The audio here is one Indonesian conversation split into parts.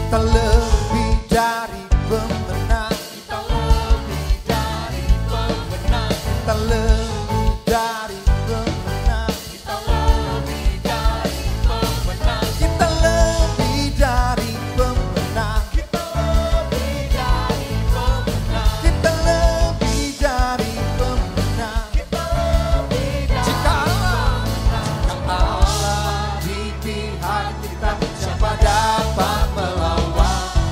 Kita lebih dari pemenang. Kita lebih dari pemenang. Kita lebih dari pemenang. Kita lebih dari pemenang. Kita lebih dari pemenang. Kita lebih dari pemenang. Kita lebih dari pemenang. Kita lebih dari Jika Allah di pihak kita, siapa dapat melawan?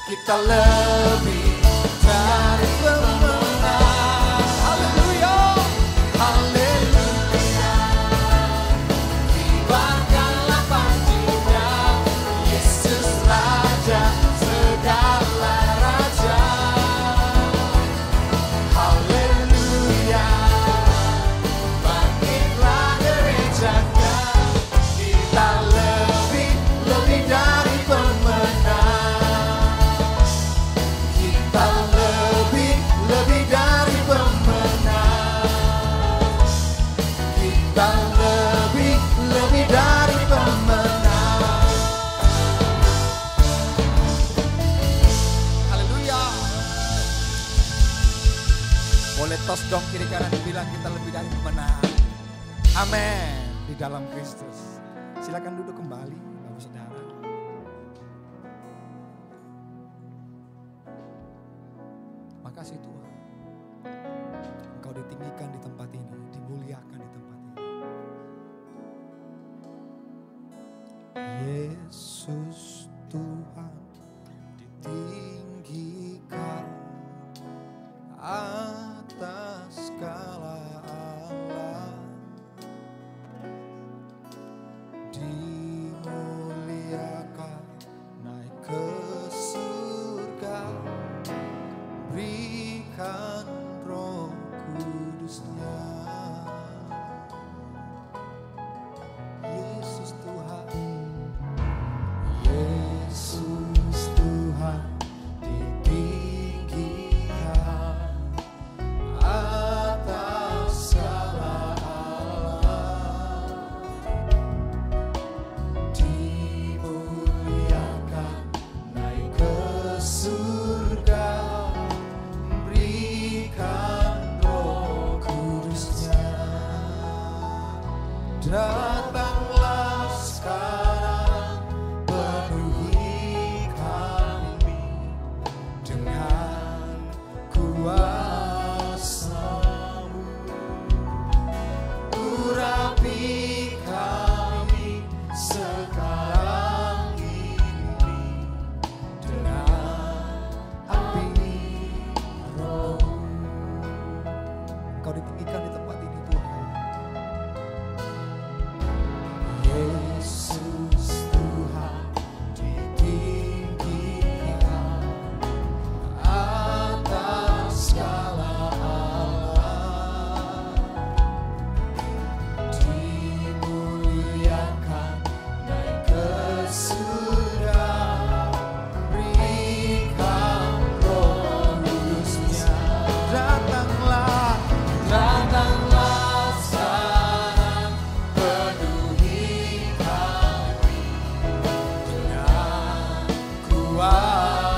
Kita lebih dari pemenang. Haleluya, haleluya. Kibarkanlah panjinya, Yesus Raja segala raja. Haleluya, bangkitlah gerejanya. Kita lebih dari pemenang. Kita lebih dari pemenang. Kita lebih dari pemenang. Haleluya. Boleh tos dong kiri kanan bilang kita lebih dari pemenang. Amin. Di dalam Kristus. Silakan duduk kembali, Bapak Saudara. Makasih Tuhan. Engkau ditinggikan di tempat ini, dimuliakan di tempat ini. Yesus Tuhan ditinggikan atas segala Allah, dimuliakan naik ke surga, berikan Roh Kudus-Nya. Yesus Tuhan, Yesus Tuhan ditinggikan atas segala Allah, dimuliakan naik ke surga, berikan Roh Kudus-Nya. Datanglah sekarang, penuhi kami dengan kuasa-Mu. Urapi kami sekarang ini dengan api Roh. Engkau ditinggikan di tempat ini Tuhan. Yesus Tuhan ditinggikan atas segala Allah, dimuliakan naik ke surga, berikan Roh Kudus-Nya. Datanglah, datanglah sekarang, penuhi kami dengan kuasa-Mu.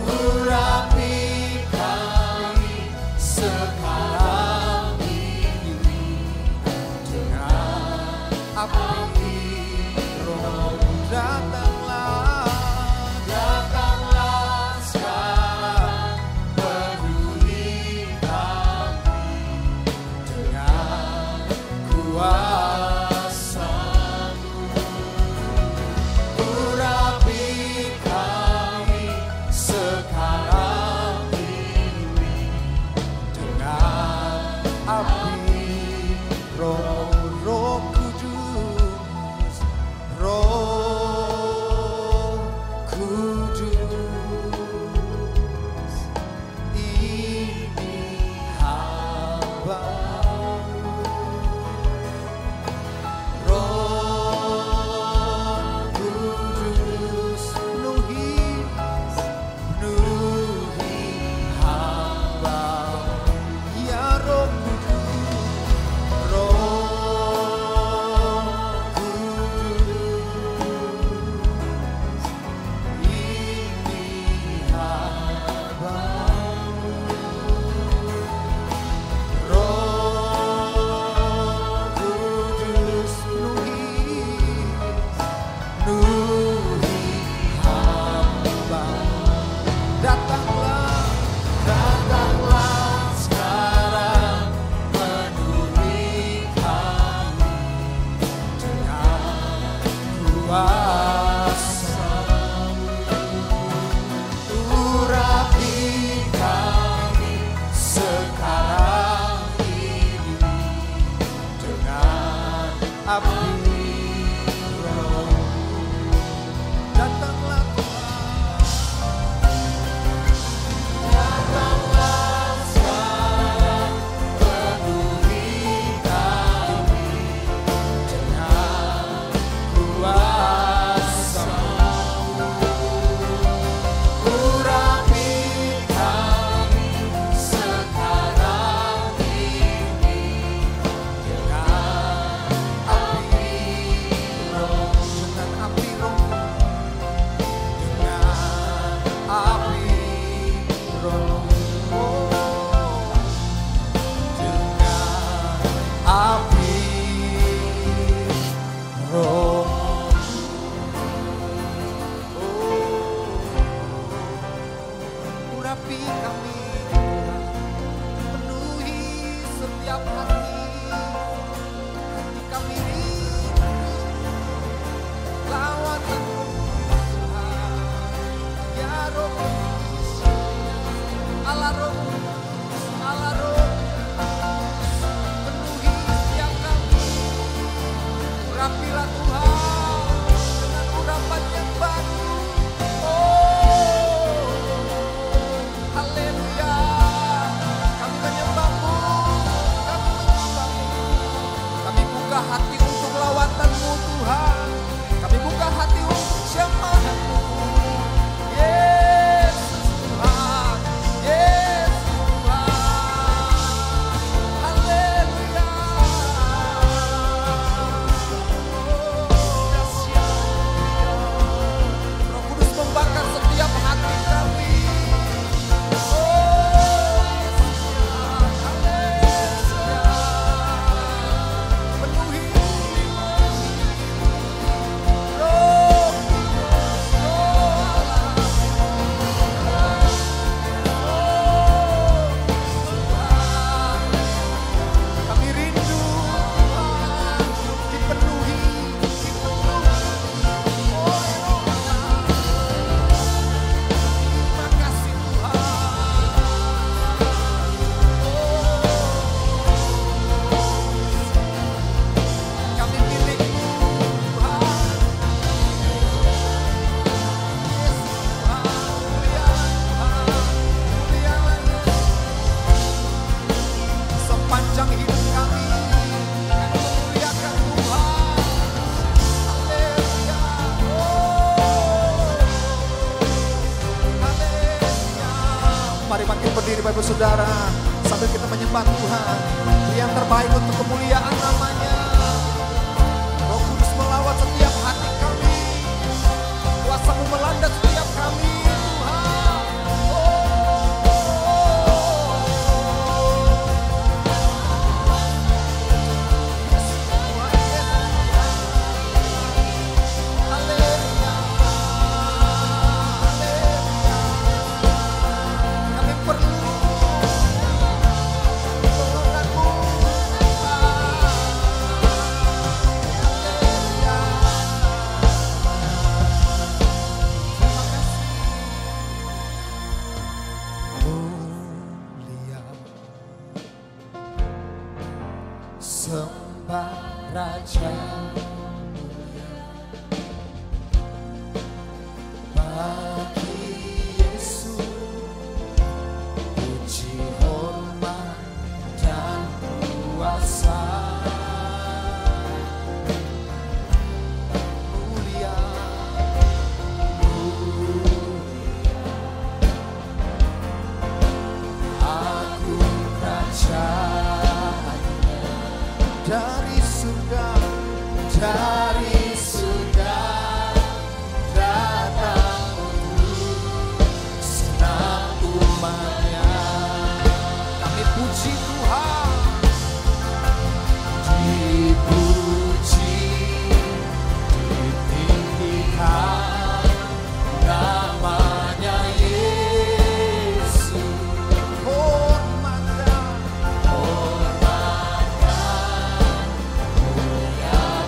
Urapi kami sekarang ini dengan api Roh. Datanglah, datanglah sekarang, penuhi kami dengan kuasa-Mu. Urapi kami sekarang ini dengan api Roh. Roh Kudus, api roh. Datanglah Tuhan, Datanglah sekarang, penuhi kami dengan kuasa-Mu. Urapi kami sekarang ini dengan api roh. dengan api roh, dengan api roh, dengan api roh. Urapi kami Tuhan, penuhi setiap hati kami rindu lawatan-Mu Tuhan. Ya Roh Kudus, Allah Roh Kudus, Allah Roh Kudus, penuhi setiap kami. Urapilah Tuhan dengan urapan yang baru. Oh, haleluya. Kami menyembah-Mu, kami menyembah-Mu. Kami buka hati untuk lawatan-Mu Tuhan. Kami buka hati untuk jamahan-Mu. Yesus Tuhan, Yesus Tuhan. Haleluya. Roh Kudus membakar setiap hati kami. Oh, Yesus Tuhan. Haleluya. Penuhi Roh Kudus, Roh Allah. Tuhan, kami rindu Tuhan, dipenuhi. Oh, Roh Allah. Terima kasih Tuhan. Kami milik-Mu Tuhan. Yesus Tuhan, mulialah Tuhan, mulialah Yesus. Sepanjang hidup kami memuliakan Tuhan. Haleluya. Oh, haleluya. Mari makin berdiri Bapak Saudara sambil kita menyembah Tuhan. Yang terbaik untuk kemuliaan namanya. Roh Kudus melawat setiap hati kami. Kuasa-Mu melanda setiap kami Tuhan. Yesus Tuhan, Yesus Tuhan. Haleluya. Haleluya. Kami perlu pertolongan-Mu Tuhan. Haleluya. Terima kasih. Mulia sembah Raja mulia bagi Yesus, puji hormat dan kuasa. Mulia, agung kerajaan-Nya dari surga, dari surga datang untuk senang umat-Nya. Kami puji Tuhan, dipuji, ditinggikan namanya Yesus. Hormatkan, hormatkan, muliakanlah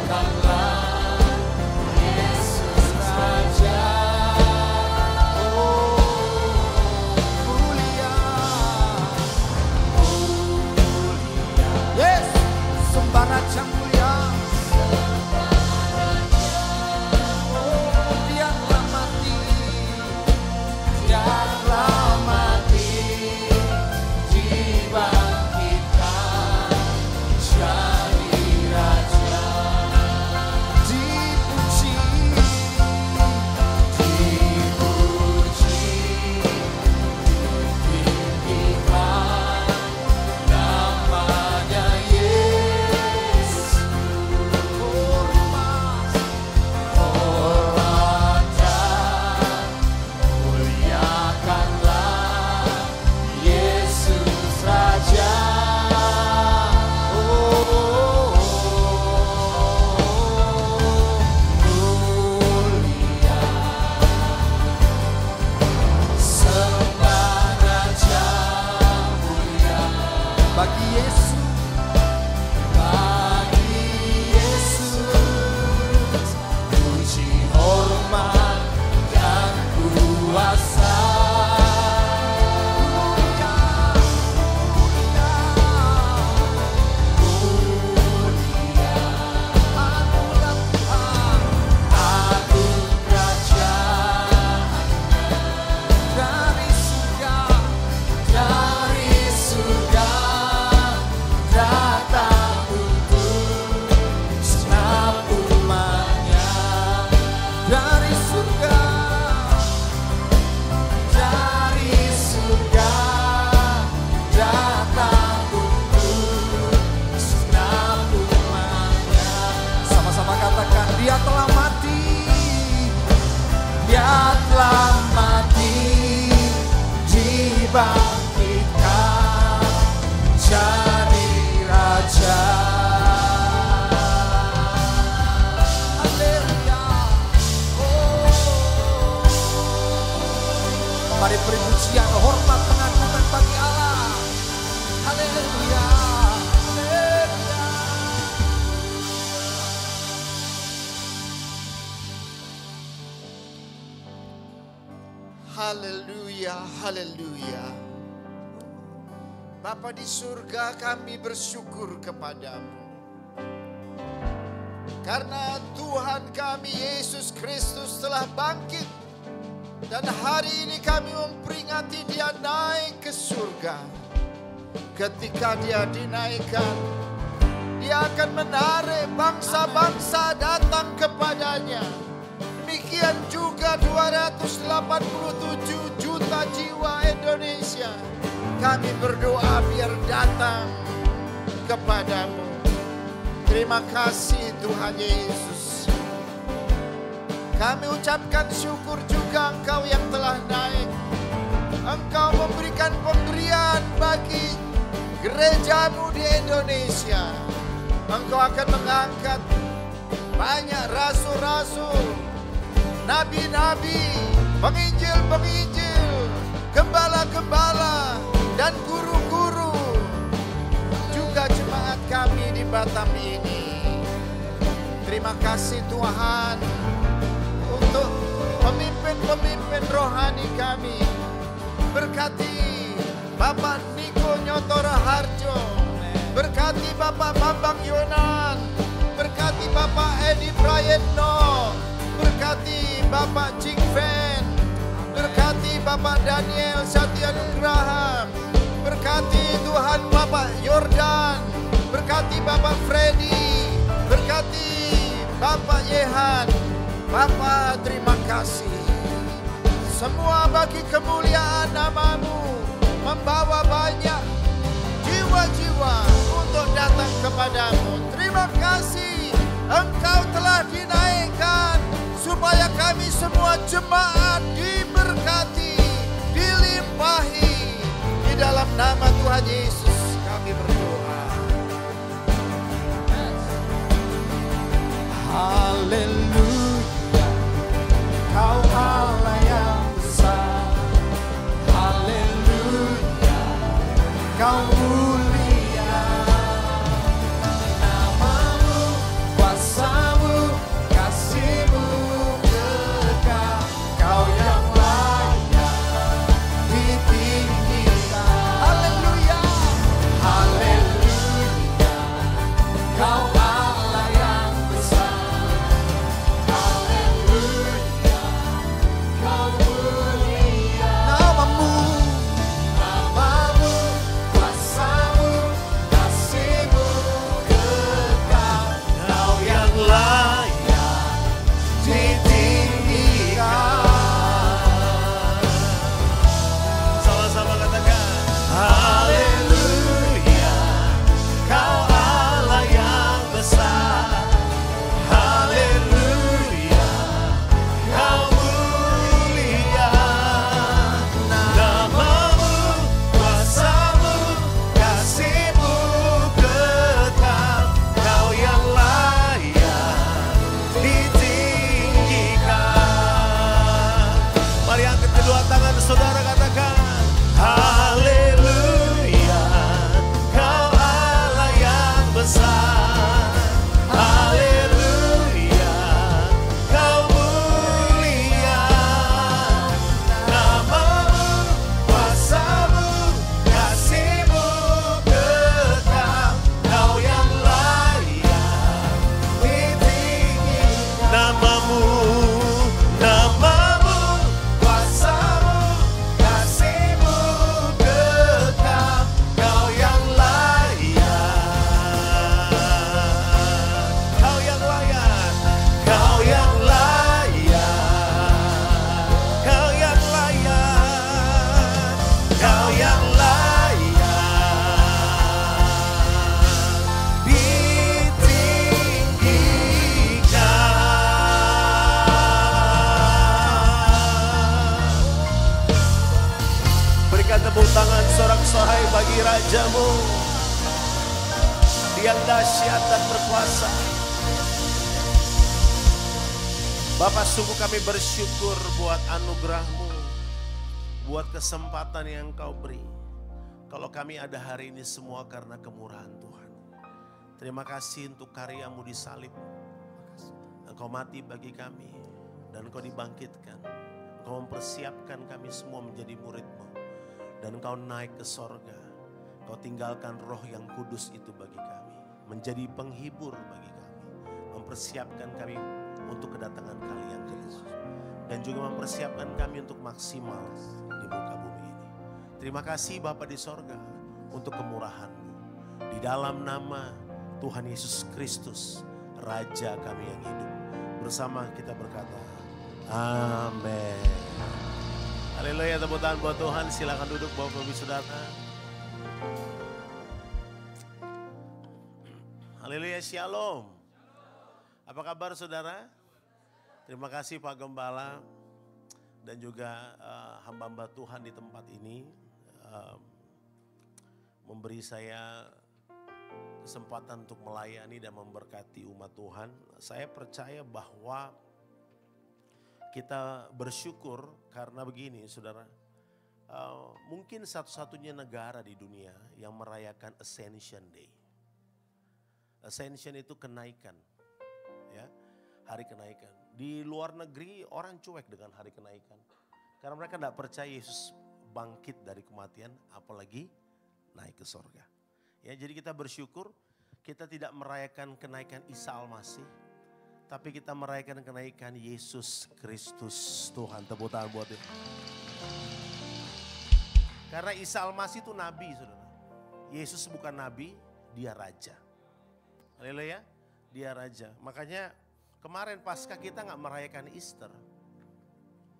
Dia telah mati. Dia telah mati, dibangkitkan jadi raja. Haleluya. Oh. Mari beri pujian, hormat, pengagungan bagi Allah. Haleluya. Haleluya, haleluya. Bapa di surga, kami bersyukur kepadamu. Karena Tuhan kami Yesus Kristus telah bangkit. Dan hari ini kami memperingati dia naik ke surga. Ketika dia dinaikkan, dia akan menarik bangsa-bangsa datang kepadanya. Demikian juga 287 juta jiwa Indonesia. Kami berdoa biar datang kepadamu. Terima kasih Tuhan Yesus. Kami ucapkan syukur juga Engkau yang telah naik. Engkau memberikan pemberian bagi gerejamu di Indonesia. Engkau akan mengangkat banyak rasul-rasul, nabi-nabi, penginjil-penginjil, gembala-gembala, dan guru-guru. Juga jemaat kami di Batam ini. Terima kasih Tuhan untuk pemimpin-pemimpin rohani kami. Berkati Bapak Niko Nyotora Harjo, berkati Bapak Bambang Yonan, berkati Bapak Edi Prayetno, berkati Bapak Cing Fen, berkati Bapak Daniel Satya Nugraha, berkati Tuhan Bapak Yordan, berkati Bapak Freddy, berkati Bapak Yehan. Bapak terima kasih. Semua bagi kemuliaan namamu, membawa banyak jiwa-jiwa untuk datang kepadamu. Terima kasih Engkau telah dinaikkan supaya kami semua jemaat diberkati, dilimpahi. Di dalam nama Tuhan Yesus kami berdoa. Haleluya, Kau Allah yang besar. Haleluya, Kau mulia. Namamu, kuasamu, kasihmu kekal. Kau yang layak ditinggikan. Haleluya, haleluya, Kau Allah yang besar. yang dahsyat dan berkuasa. Bapak, sungguh kami bersyukur buat anugerah-Mu, buat kesempatan yang Kau beri. Kalau kami ada hari ini semua karena kemurahan Tuhan. Terima kasih untuk karya-Mu di salib. Engkau mati bagi kami dan Engkau dibangkitkan. Engkau mempersiapkan kami semua menjadi murid-Mu. Dan Engkau naik ke sorga. Engkau tinggalkan Roh yang kudus itu bagi kami. Menjadi penghibur bagi kami. Mempersiapkan kami untuk kedatangan kali yang kedua. Dan juga mempersiapkan kami untuk maksimal di muka bumi ini. Terima kasih Bapa di sorga untuk kemurahan-Mu. Di dalam nama Tuhan Yesus Kristus, Raja kami yang hidup. Bersama kita berkata, amin. Haleluya, tepuk tangan buat Tuhan. Silakan duduk Bapak Ibu Saudara. Haleluya, shalom. Apa kabar saudara? Terima kasih Pak Gembala dan juga hamba-hamba Tuhan di tempat ini memberi saya kesempatan untuk melayani dan memberkati umat Tuhan. Saya percaya bahwa kita bersyukur karena begini saudara. Mungkin satu-satunya negara di dunia yang merayakan Ascension Day. Ascension itu kenaikan, ya, hari kenaikan. Di luar negeri orang cuek dengan hari kenaikan. Karena mereka tidak percaya Yesus bangkit dari kematian, apalagi naik ke sorga. Ya, jadi kita bersyukur kita tidak merayakan kenaikan Isa Al-Masih, tapi kita merayakan kenaikan Yesus Kristus Tuhan. Tepuk tangan buat dia. Karena Isa Al-Masih itu nabi saudara. Yesus bukan nabi, dia raja. Haleluya, dia raja. Makanya kemarin Paskah kita gak merayakan Easter.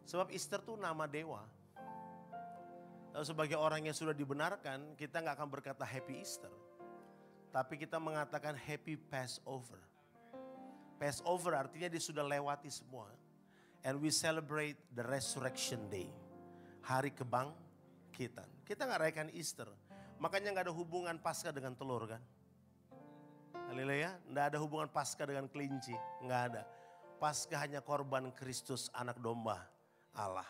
Sebab Easter tuh nama dewa. Lalu sebagai orang yang sudah dibenarkan, kita gak akan berkata Happy Easter. Tapi kita mengatakan Happy Passover. Passover artinya dia sudah lewati semua. And we celebrate the Resurrection Day. Hari kebangkitan. Kita gak rayakan Easter. Makanya gak ada hubungan Paskah dengan telur kan. Haleluya, tidak ada hubungan Paskah dengan kelinci, nggak ada. Paskah hanya korban Kristus, anak domba Allah.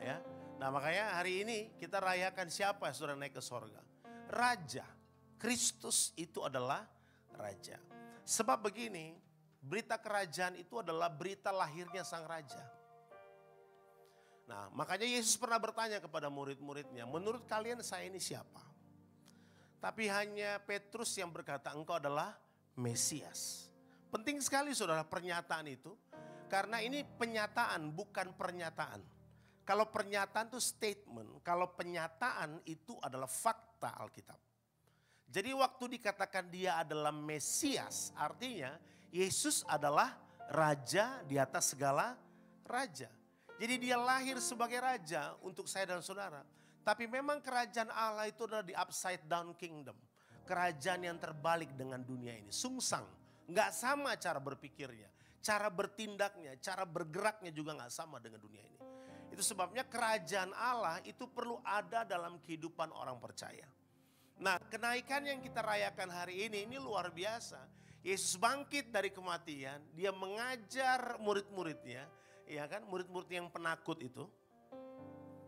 Ya, nah makanya hari ini kita rayakan siapa yang sudah naik ke sorga? Raja, Kristus itu adalah Raja. Sebab begini, berita kerajaan itu adalah berita lahirnya sang Raja. Nah makanya Yesus pernah bertanya kepada murid-muridnya, menurut kalian saya ini siapa? Tapi hanya Petrus yang berkata, engkau adalah Mesias. Penting sekali saudara pernyataan itu. Karena ini penyataan bukan pernyataan. Kalau pernyataan itu statement. Kalau penyataan itu adalah fakta Alkitab. Jadi waktu dikatakan dia adalah Mesias. Artinya Yesus adalah Raja di atas segala Raja. Jadi dia lahir sebagai Raja untuk saya dan saudara. Tapi memang kerajaan Allah itu adalah di upside down kingdom. Kerajaan yang terbalik dengan dunia ini. Sungsang. Gak sama cara berpikirnya. Cara bertindaknya, cara bergeraknya juga gak sama dengan dunia ini. Itu sebabnya kerajaan Allah itu perlu ada dalam kehidupan orang percaya. Nah kenaikan yang kita rayakan hari ini luar biasa. Yesus bangkit dari kematian. Dia mengajar murid-muridnya. Ya kan, murid-murid yang penakut itu.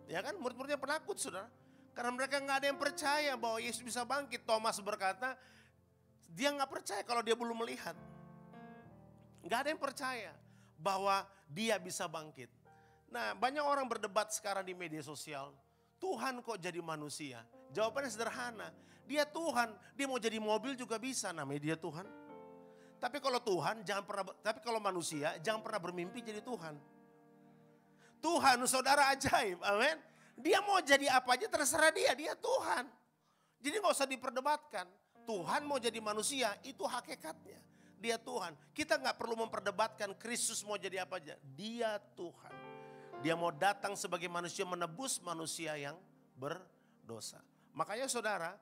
Ya kan, murid-muridnya penakut saudara. Karena mereka gak ada yang percaya bahwa Yesus bisa bangkit. Thomas berkata, dia gak percaya kalau dia belum melihat. Gak ada yang percaya bahwa dia bisa bangkit. Nah banyak orang berdebat sekarang di media sosial. Tuhan kok jadi manusia? Jawabannya sederhana. Dia Tuhan, dia mau jadi mobil juga bisa, namanya dia Tuhan. Tapi kalau Tuhan, tapi kalau manusia jangan pernah bermimpi jadi Tuhan. Tuhan saudara ajaib, amin. Dia mau jadi apa aja terserah dia Tuhan. Jadi gak usah diperdebatkan. Tuhan mau jadi manusia, itu hakikatnya. Dia Tuhan. Kita gak perlu memperdebatkan Kristus mau jadi apa aja. Dia Tuhan. Dia mau datang sebagai manusia menebus manusia yang berdosa. Makanya saudara,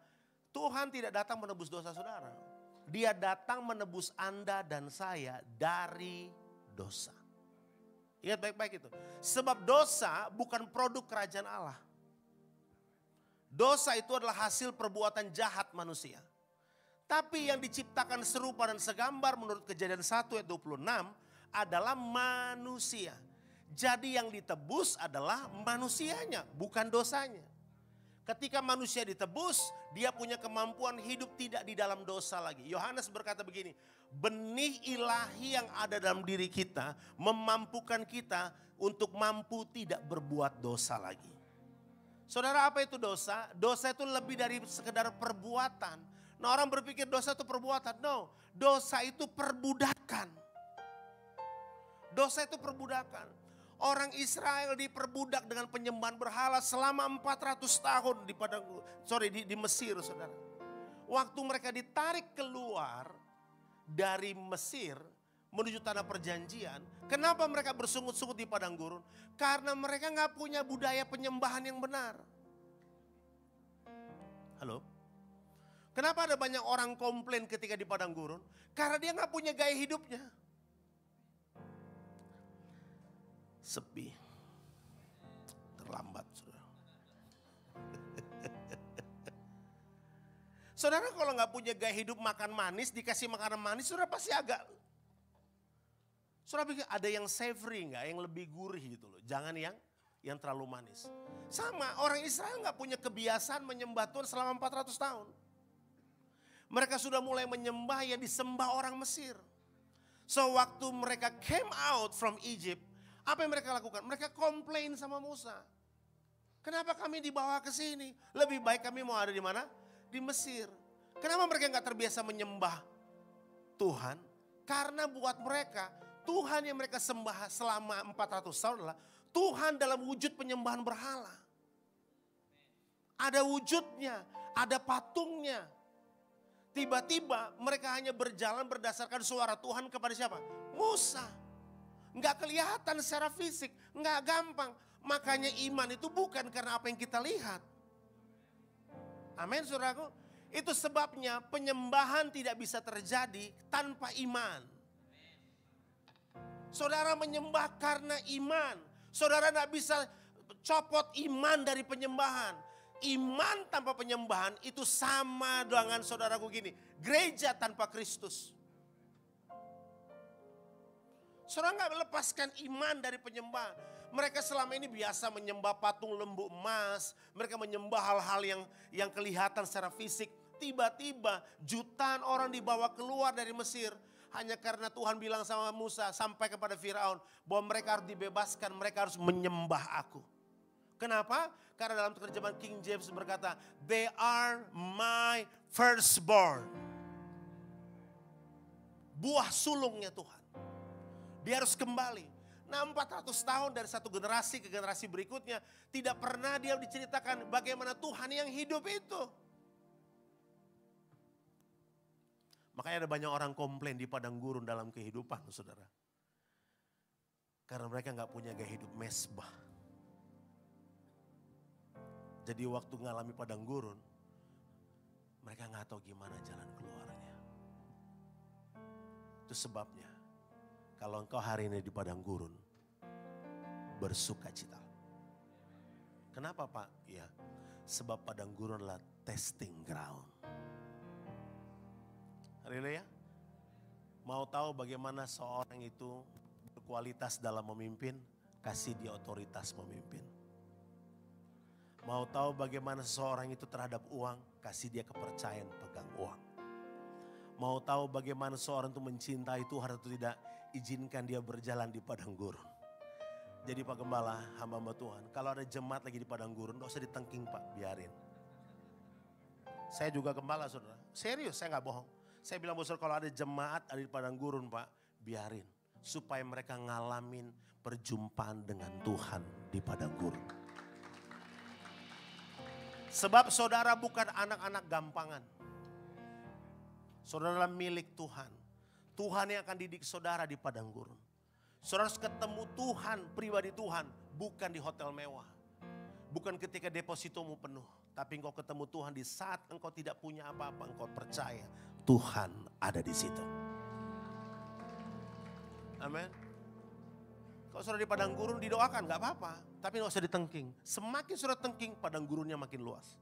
Tuhan tidak datang menebus dosa saudara. Dia datang menebus Anda dan saya dari dosa. Ingat baik-baik itu. Sebab dosa bukan produk kerajaan Allah. Dosa itu adalah hasil perbuatan jahat manusia. Tapi yang diciptakan serupa dan segambar menurut Kejadian 1 ayat 26 adalah manusia. Jadi yang ditebus adalah manusianya, bukan dosanya. Ketika manusia ditebus, dia punya kemampuan hidup tidak di dalam dosa lagi. Yohanes berkata begini, benih ilahi yang ada dalam diri kita memampukan kita untuk mampu tidak berbuat dosa lagi. Saudara, apa itu dosa? Dosa itu lebih dari sekedar perbuatan. Nah, orang berpikir dosa itu perbuatan. No, dosa itu perbudakan. Dosa itu perbudakan. Orang Israel diperbudak dengan penyembahan berhala selama 400 tahun di Mesir, saudara. Waktu mereka ditarik keluar dari Mesir menuju tanah perjanjian, kenapa mereka bersungut-sungut di padang gurun? Karena mereka nggak punya budaya penyembahan yang benar. Halo? Kenapa ada banyak orang komplain ketika di padang gurun? Karena dia nggak punya gaya hidupnya. Sepi. Terlambat, saudara. Saudara kalau nggak punya gaya hidup makan manis, dikasih makanan manis, saudara pasti agak. Saudara pikir ada yang savory nggak, yang lebih gurih gitu loh. Jangan yang terlalu manis. Sama, orang Israel nggak punya kebiasaan menyembah Tuhan selama 400 tahun. Mereka sudah mulai menyembah yang disembah orang Mesir. So waktu mereka came out from Egypt, apa yang mereka lakukan? Mereka komplain sama Musa. Kenapa kami dibawa ke sini? Lebih baik kami mau ada di mana? Di Mesir. Kenapa mereka nggak terbiasa menyembah Tuhan? Karena buat mereka, Tuhan yang mereka sembah selama 400 tahun adalah Tuhan dalam wujud penyembahan berhala. Ada wujudnya, ada patungnya. Tiba-tiba mereka hanya berjalan berdasarkan suara Tuhan kepada siapa? Musa. Nggak kelihatan secara fisik, nggak gampang. Makanya iman itu bukan karena apa yang kita lihat. Amin, saudaraku. Itu sebabnya penyembahan tidak bisa terjadi tanpa iman. Saudara menyembah karena iman. Saudara nggak bisa copot iman dari penyembahan. Iman tanpa penyembahan itu sama dengan saudaraku gini. Gereja tanpa Kristus. Saudara nggak melepaskan iman dari penyembahan. Mereka selama ini biasa menyembah patung lembu emas. Mereka menyembah hal-hal yang kelihatan secara fisik. Tiba-tiba jutaan orang dibawa keluar dari Mesir. Hanya karena Tuhan bilang sama Musa sampai kepada Firaun. Bahwa mereka harus dibebaskan, mereka harus menyembah aku. Kenapa? Karena dalam terjemahan King James berkata, they are my firstborn. Buah sulungnya Tuhan. Dia harus kembali. Nah 400 tahun dari satu generasi ke generasi berikutnya. Tidak pernah dia diceritakan bagaimana Tuhan yang hidup itu. Makanya ada banyak orang komplain di padang gurun dalam kehidupan, saudara. Karena mereka gak punya gaya hidup mesbah. Jadi waktu ngalami padang gurun, mereka gak tahu gimana jalan keluarnya. Itu sebabnya, kalau engkau hari ini di padang gurun, bersukacita. Kenapa Pak? Ya, sebab padang gurun adalah testing ground. Haleluya. Mau tahu bagaimana seorang itu berkualitas dalam memimpin? Kasih dia otoritas memimpin. Mau tahu bagaimana seseorang itu terhadap uang? Kasih dia kepercayaan pegang uang. Mau tahu bagaimana seorang itu mencintai Tuhan atau tidak? Izinkan dia berjalan di padang gurun. Jadi Pak Gembala, hamba-hamba Tuhan, kalau ada jemaat lagi di padang gurun, gak usah ditengking Pak, biarin. Saya juga gembala saudara, serius saya gak bohong. Saya bilang bosor kalau ada jemaat ada di padang gurun Pak, biarin. Supaya mereka ngalamin perjumpaan dengan Tuhan di padang gurun. Sebab saudara bukan anak-anak gampangan. Saudara milik Tuhan. Tuhan yang akan didik saudara di padang gurun. Saudara harus ketemu Tuhan, pribadi Tuhan. Bukan di hotel mewah. Bukan ketika depositomu penuh. Tapi engkau ketemu Tuhan di saat engkau tidak punya apa-apa. Engkau percaya Tuhan ada di situ. Amin. Kalau saudara di padang gurun didoakan gak apa-apa. Tapi gak usah ditengking. Semakin saudara tengking padang gurunnya makin luas.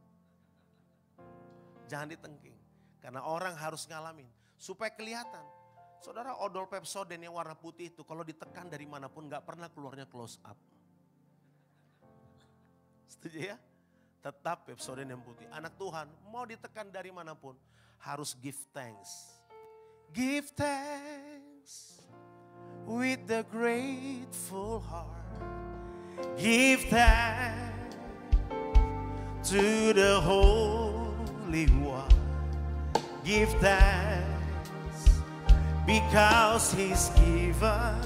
Jangan ditengking. Karena orang harus ngalamin. Supaya kelihatan. Saudara, odol Pepsodent yang warna putih itu kalau ditekan dari manapun gak pernah keluarnya close up. Setuju ya? Tetap Pepsodent yang putih. Anak Tuhan mau ditekan dari manapun harus give thanks. Give thanks with the grateful heart. Give thanks to the Holy One. Give thanks because He's given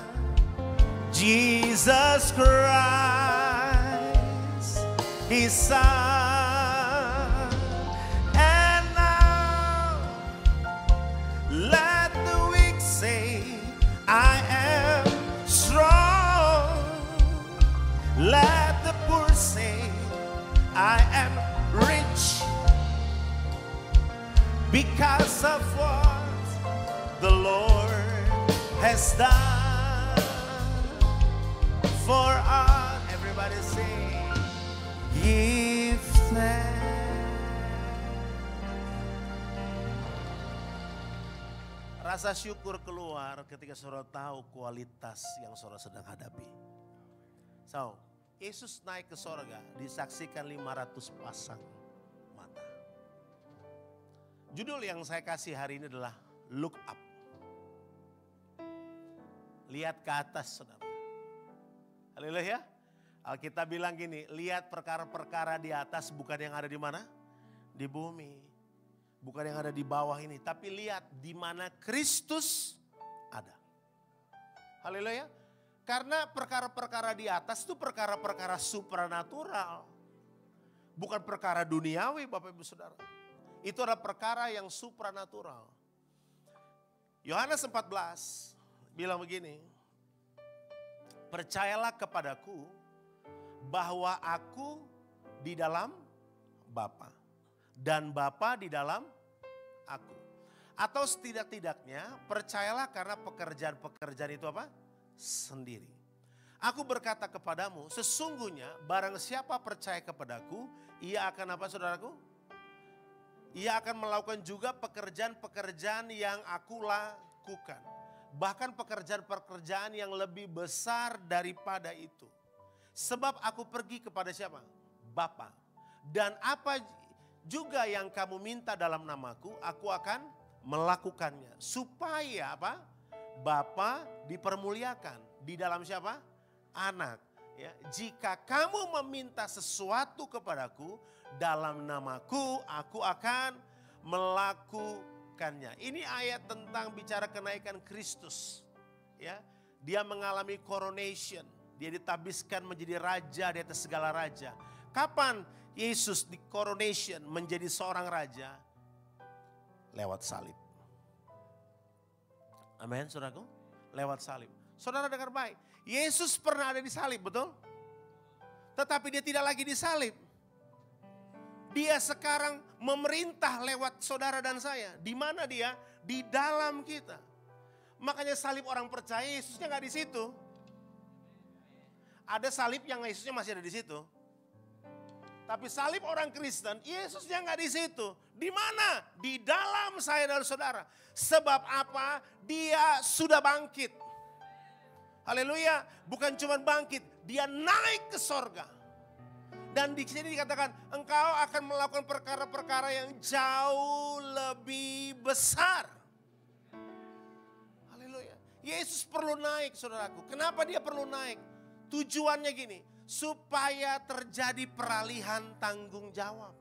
Jesus Christ, His Son. And now let the weak say, I am strong. Let the poor say, I am rich because of what the Lord has done for us. Everybody say, give thanks. Rasa syukur keluar ketika saudara tahu kualitas yang saudara sedang hadapi. So, Yesus naik ke sorga, disaksikan 500 pasang mata. Judul yang saya kasih hari ini adalah Look Up. Lihat ke atas, saudara. Haleluya. Alkitab bilang gini, lihat perkara-perkara di atas bukan yang ada di mana? Di bumi. Bukan yang ada di bawah ini. Tapi lihat di mana Kristus ada. Haleluya. Karena perkara-perkara di atas itu perkara-perkara supranatural. Bukan perkara duniawi Bapak Ibu Saudara. Itu adalah perkara yang supranatural. Yohanes 14 bilang begini. Percayalah kepadaku bahwa aku di dalam Bapa. Dan Bapa di dalam aku. Atau setidak-tidaknya percayalah karena pekerjaan-pekerjaan itu apa? Sendiri. Aku berkata kepadamu, sesungguhnya barang siapa percaya kepadaku, ia akan apa saudaraku? Ia akan melakukan juga pekerjaan-pekerjaan yang aku lakukan. Bahkan pekerjaan-pekerjaan yang lebih besar daripada itu. Sebab aku pergi kepada siapa? Bapa. Dan apa juga yang kamu minta dalam namaku, aku akan melakukannya. Supaya apa? Bapa dipermuliakan. Di dalam siapa? Anak. Ya, jika kamu meminta sesuatu kepadaku dalam namaku, aku akan melakukannya. Ini ayat tentang bicara kenaikan Kristus. Ya, dia mengalami coronation. Dia ditabiskan menjadi raja di atas segala raja. Kapan Yesus di coronation menjadi seorang raja? Lewat salib. Amin, saudaraku. Lewat salib. Saudara dengar baik. Yesus pernah ada di salib, betul? Tetapi dia tidak lagi di salib. Dia sekarang memerintah lewat saudara dan saya. Di mana dia? Di dalam kita. Makanya salib orang percaya Yesusnya gak di situ. Ada salib yang Yesusnya masih ada di situ. Tapi salib orang Kristen, Yesusnya nggak di situ. Di mana? Di dalam saya dan saudara. Sebab apa? Dia sudah bangkit. Haleluya. Bukan cuma bangkit, dia naik ke sorga. Dan di sini dikatakan, engkau akan melakukan perkara-perkara yang jauh lebih besar. Haleluya. Yesus perlu naik, saudaraku. Kenapa dia perlu naik? Tujuannya gini. Supaya terjadi peralihan tanggung jawab.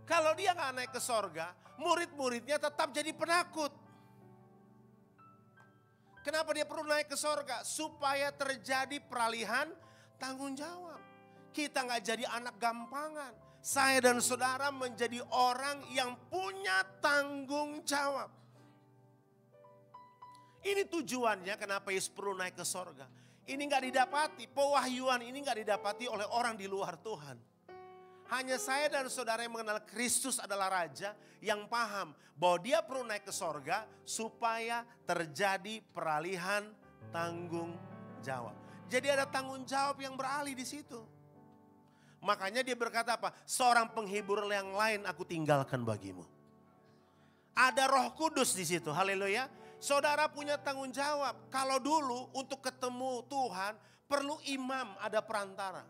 Kalau dia gak naik ke sorga, murid-muridnya tetap jadi penakut. Kenapa dia perlu naik ke sorga? Supaya terjadi peralihan tanggung jawab. Kita gak jadi anak gampangan. Saya dan saudara menjadi orang yang punya tanggung jawab. Ini tujuannya kenapa Yesus perlu naik ke sorga. Ini gak didapati, pewahyuan ini gak didapati oleh orang di luar Tuhan. Hanya saya dan saudara yang mengenal Kristus adalah Raja yang paham bahwa dia perlu naik ke sorga supaya terjadi peralihan tanggung jawab. Jadi ada tanggung jawab yang beralih di situ. Makanya dia berkata apa? Seorang penghibur yang lain aku tinggalkan bagimu. Ada Roh Kudus di situ, haleluya. Saudara punya tanggung jawab. Kalau dulu untuk ketemu Tuhan perlu imam, ada perantara.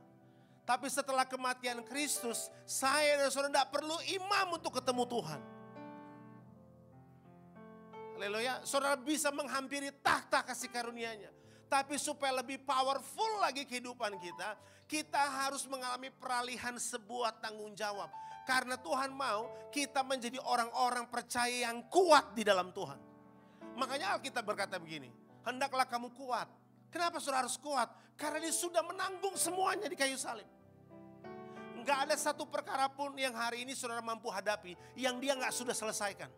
Tapi setelah kematian Kristus, saya dan saudara tidak perlu imam untuk ketemu Tuhan. Haleluya, saudara bisa menghampiri tahta kasih karunia-Nya. Tapi supaya lebih powerful lagi kehidupan kita, kita harus mengalami peralihan sebuah tanggung jawab. Karena Tuhan mau kita menjadi orang-orang percaya yang kuat di dalam Tuhan. Makanya Alkitab berkata begini, hendaklah kamu kuat. Kenapa saudara harus kuat? Karena dia sudah menanggung semuanya di kayu salib. Enggak ada satu perkara pun yang hari ini saudara mampu hadapi yang dia enggak sudah selesaikan.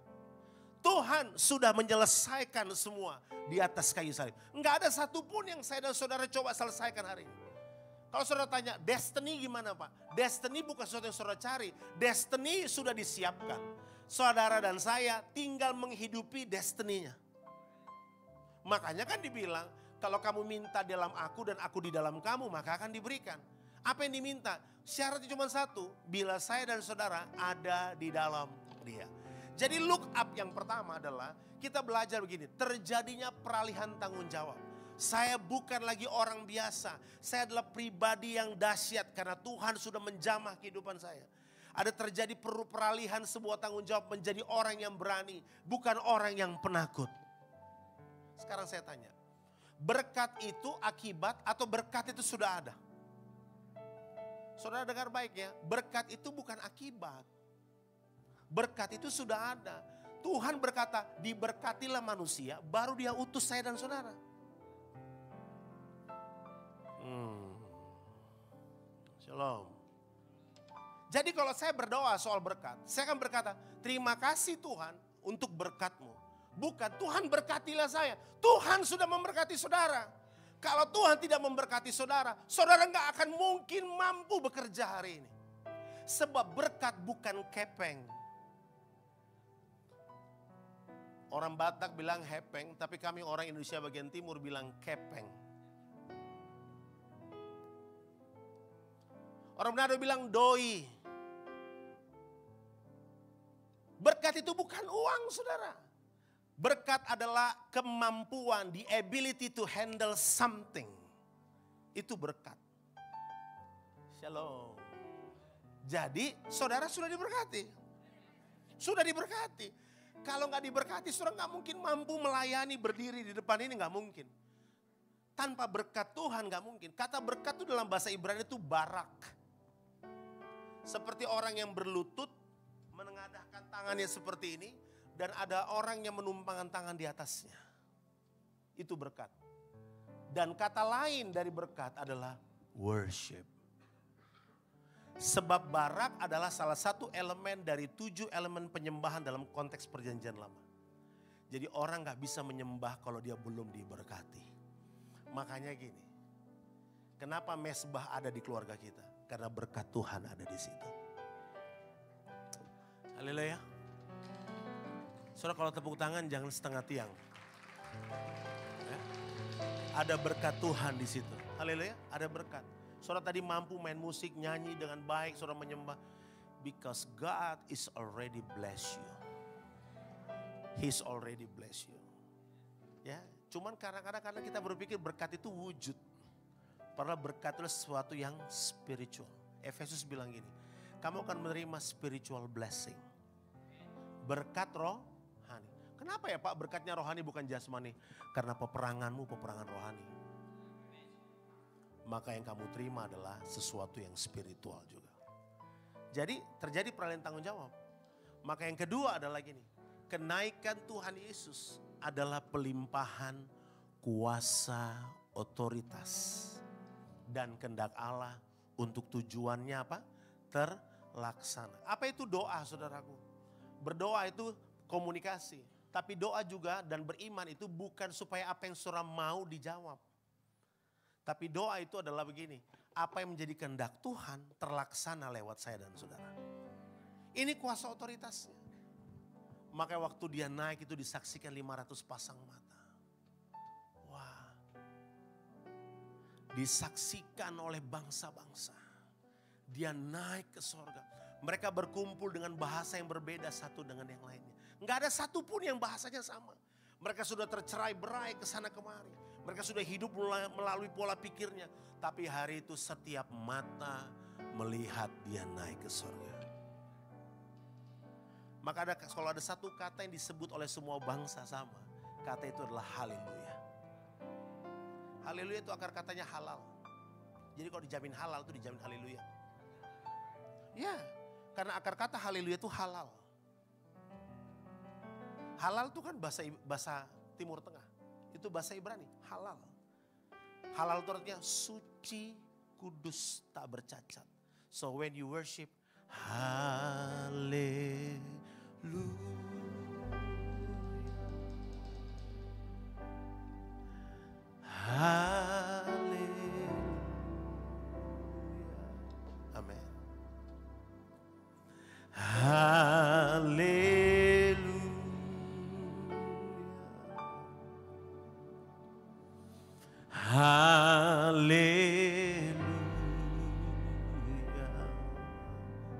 Tuhan sudah menyelesaikan semua di atas kayu salib. Enggak ada satu pun yang saya dan saudara coba selesaikan hari ini. Kalau saudara tanya, destiny gimana Pak? Destiny bukan sesuatu yang saudara cari. Destiny sudah disiapkan. Saudara dan saya tinggal menghidupi destiny-nya. Makanya kan dibilang, kalau kamu minta dalam aku dan aku di dalam kamu, maka akan diberikan. Apa yang diminta? Syaratnya cuma satu, bila saya dan saudara ada di dalam dia. Jadi look up yang pertama adalah, kita belajar begini, terjadinya peralihan tanggung jawab. Saya bukan lagi orang biasa. Saya adalah pribadi yang dahsyat karena Tuhan sudah menjamah kehidupan saya. Ada terjadi peralihan sebuah tanggung jawab menjadi orang yang berani. Bukan orang yang penakut. Sekarang saya tanya. Berkat itu akibat atau berkat itu sudah ada? Saudara dengar baik ya. Berkat itu bukan akibat. Berkat itu sudah ada. Tuhan berkata diberkatilah manusia baru dia utus saya dan saudara. Shalom. Jadi kalau saya berdoa soal berkat, saya akan berkata, terima kasih Tuhan untuk berkat-Mu. Bukan Tuhan berkatilah saya. Tuhan sudah memberkati saudara. Kalau Tuhan tidak memberkati saudara, saudara nggak akan mungkin mampu bekerja hari ini. Sebab berkat bukan kepeng. Orang Batak bilang hepeng, tapi kami orang Indonesia bagian timur bilang kepeng. Orang Manado bilang doi. Berkat itu bukan uang saudara. Berkat adalah kemampuan, the ability to handle something. Itu berkat. Shalom. Jadi saudara sudah diberkati. Sudah diberkati. Kalau nggak diberkati saudara nggak mungkin mampu melayani berdiri di depan ini, nggak mungkin. Tanpa berkat Tuhan nggak mungkin. Kata berkat itu dalam bahasa Ibrani itu barak. Seperti orang yang berlutut, menengadahkan tangannya seperti ini, dan ada orang yang menumpangkan tangan di atasnya. Itu berkat. Dan kata lain dari berkat adalah worship. Sebab barak adalah salah satu elemen dari 7 elemen penyembahan dalam konteks perjanjian lama. Jadi orang gak bisa menyembah kalau dia belum diberkati. Makanya gini, kenapa mesbah ada di keluarga kita? Karena berkat Tuhan ada di situ. Haleluya. Saudara kalau tepuk tangan jangan setengah tiang. Ya. Ada berkat Tuhan di situ. Haleluya, ada berkat. Saudara tadi mampu main musik, nyanyi dengan baik, saudara menyembah. Because God is already bless you. He's already bless you. Ya, cuman kadang-kadang karena kita berpikir berkat itu wujud. Padahal berkat itu sesuatu yang spiritual. Efesus bilang gini, kamu akan menerima spiritual blessing. Berkat rohani. Kenapa ya Pak berkatnya rohani bukan jasmani? Karena peperanganmu peperangan rohani. Maka yang kamu terima adalah sesuatu yang spiritual juga. Jadi terjadi peralihan tanggung jawab. Maka yang kedua adalah gini, kenaikan Tuhan Yesus adalah pelimpahan kuasa otoritas. Dan kehendak Allah untuk tujuannya apa? Terlaksana. Apa itu doa saudaraku? Berdoa itu komunikasi. Tapi doa juga dan beriman itu bukan supaya apa yang saudara mau dijawab. Tapi doa itu adalah begini. Apa yang menjadi kehendak Tuhan terlaksana lewat saya dan saudara. Ini kuasa otoritasnya. Maka waktu dia naik itu disaksikan 500 pasang mata. Disaksikan oleh bangsa-bangsa. Dia naik ke sorga. Mereka berkumpul dengan bahasa yang berbeda satu dengan yang lainnya. Nggak ada satupun yang bahasanya sama. Mereka sudah tercerai-berai ke sana kemari. Mereka sudah hidup melalui pola pikirnya. Tapi hari itu setiap mata melihat dia naik ke sorga. Maka kalau ada satu kata yang disebut oleh semua bangsa sama. Kata itu adalah haleluya. Haleluya itu akar katanya halal. Jadi kalau dijamin halal itu dijamin haleluya. Ya, karena akar kata haleluya itu halal. Halal itu kan bahasa Timur Tengah. Itu bahasa Ibrani, halal. Halal itu artinya suci, kudus, tak bercacat. So when you worship, haleluya. Haleluya. Amin. Haleluya. Haleluya.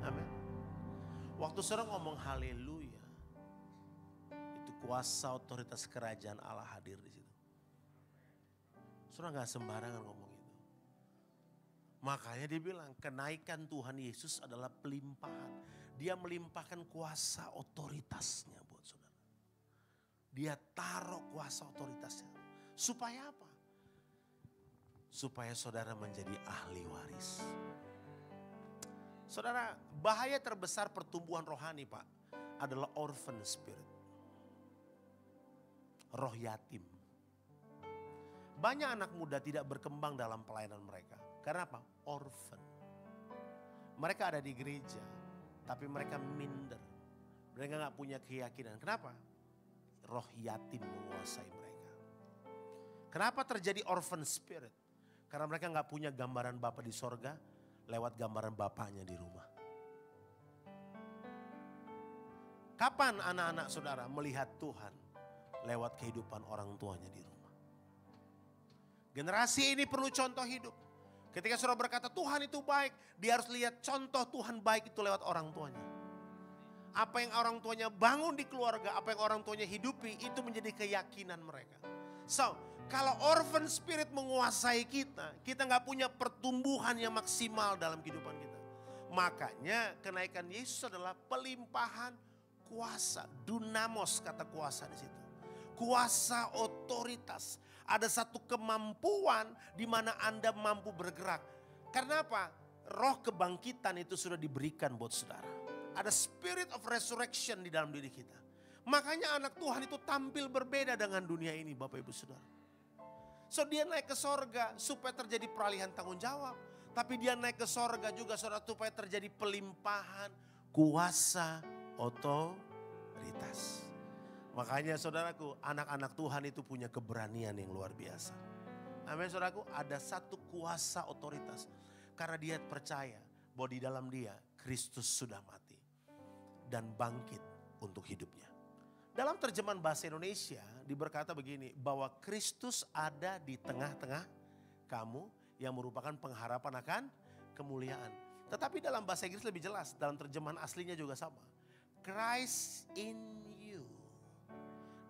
Amin. Waktu saudara ngomong haleluya, itu kuasa otoritas kerajaan Allah hadir di situ. Saudara gak sembarangan ngomong itu. Makanya dia bilang kenaikan Tuhan Yesus adalah pelimpahan. Dia melimpahkan kuasa otoritasnya buat saudara. Dia taruh kuasa otoritasnya. Supaya apa? Supaya saudara menjadi ahli waris. Saudara, bahaya terbesar pertumbuhan rohani Pak adalah orphan spirit. Roh yatim. Banyak anak muda tidak berkembang dalam pelayanan mereka. Karena apa? Orphan. Mereka ada di gereja, tapi mereka minder. Mereka gak punya keyakinan. Kenapa? Roh yatim menguasai mereka. Kenapa terjadi orphan spirit? Karena mereka gak punya gambaran Bapa di sorga lewat gambaran Bapaknya di rumah. Kapan anak-anak saudara melihat Tuhan lewat kehidupan orang tuanya di rumah? Generasi ini perlu contoh hidup. Ketika saudara berkata Tuhan itu baik, dia harus lihat contoh Tuhan baik itu lewat orang tuanya. Apa yang orang tuanya bangun di keluarga, apa yang orang tuanya hidupi, itu menjadi keyakinan mereka. So, kalau orphan spirit menguasai kita gak punya pertumbuhan yang maksimal dalam kehidupan kita. Makanya kenaikan Yesus adalah pelimpahan kuasa. Dunamos kata kuasa di situ. Kuasa otoritas. Ada satu kemampuan di mana Anda mampu bergerak. Karena apa? Roh kebangkitan itu sudah diberikan buat saudara. Ada spirit of resurrection di dalam diri kita. Makanya anak Tuhan itu tampil berbeda dengan dunia ini Bapak Ibu Saudara. So dia naik ke sorga supaya terjadi peralihan tanggung jawab. Tapi dia naik ke sorga juga saudara supaya terjadi pelimpahan kuasa otoritas. Makanya saudaraku, anak-anak Tuhan itu punya keberanian yang luar biasa. Amin saudaraku, ada satu kuasa otoritas. Karena dia percaya bahwa di dalam dia Kristus sudah mati. Dan bangkit untuk hidupnya. Dalam terjemahan bahasa Indonesia diberkata begini, bahwa Kristus ada di tengah-tengah kamu yang merupakan pengharapan akan kemuliaan. Tetapi dalam bahasa Inggris lebih jelas, dalam terjemahan aslinya juga sama. Christ in you.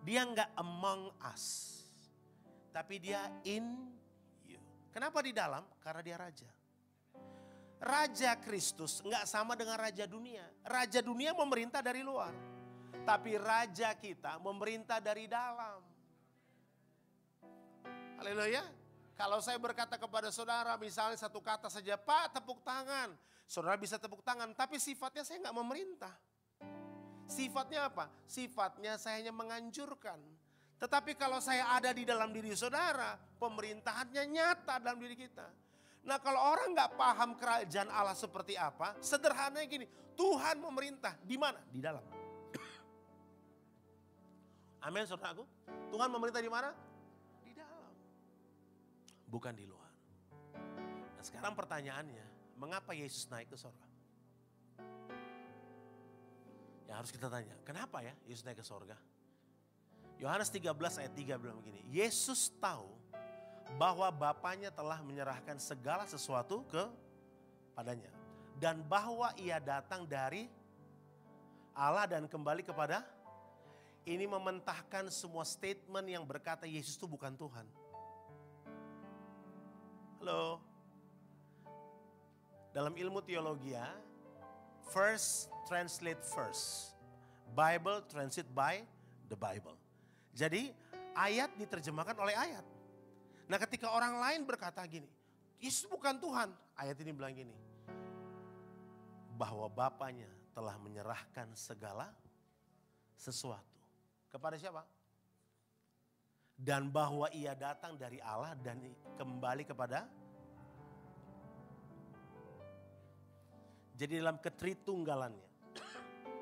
Dia enggak among us, tapi dia in you. Kenapa di dalam? Karena dia raja. Raja Kristus enggak sama dengan raja dunia. Raja dunia memerintah dari luar. Tapi raja kita memerintah dari dalam. Haleluya. Kalau saya berkata kepada saudara misalnya satu kata saja, Pak tepuk tangan. Saudara bisa tepuk tangan, tapi sifatnya saya enggak memerintah. Sifatnya apa? Sifatnya saya hanya menganjurkan. Tetapi kalau saya ada di dalam diri saudara, pemerintahannya nyata dalam diri kita. Nah kalau orang gak paham kerajaan Allah seperti apa, sederhananya gini, Tuhan memerintah di mana? Di dalam. Amin saudaraku. Tuhan memerintah di mana? Di dalam. Bukan di luar. Nah sekarang pertanyaannya, mengapa Yesus naik ke surga? Ya harus kita tanya, kenapa ya Yesus naik ke sorga? Yohanes 13 ayat 3 bilang begini, Yesus tahu bahwa Bapaknya telah menyerahkan segala sesuatu kepadanya. Dan bahwa ia datang dari Allah dan kembali kepada, ini mementahkan semua statement yang berkata Yesus itu bukan Tuhan. Halo. Dalam ilmu teologi ya, first translate first. Bible translate by the Bible. Jadi ayat diterjemahkan oleh ayat. Nah ketika orang lain berkata gini, Yesus bukan Tuhan. Ayat ini bilang gini, bahwa Bapanya telah menyerahkan segala sesuatu. Kepada siapa? Dan bahwa ia datang dari Allah dan kembali kepada. Jadi dalam ketritunggalannya,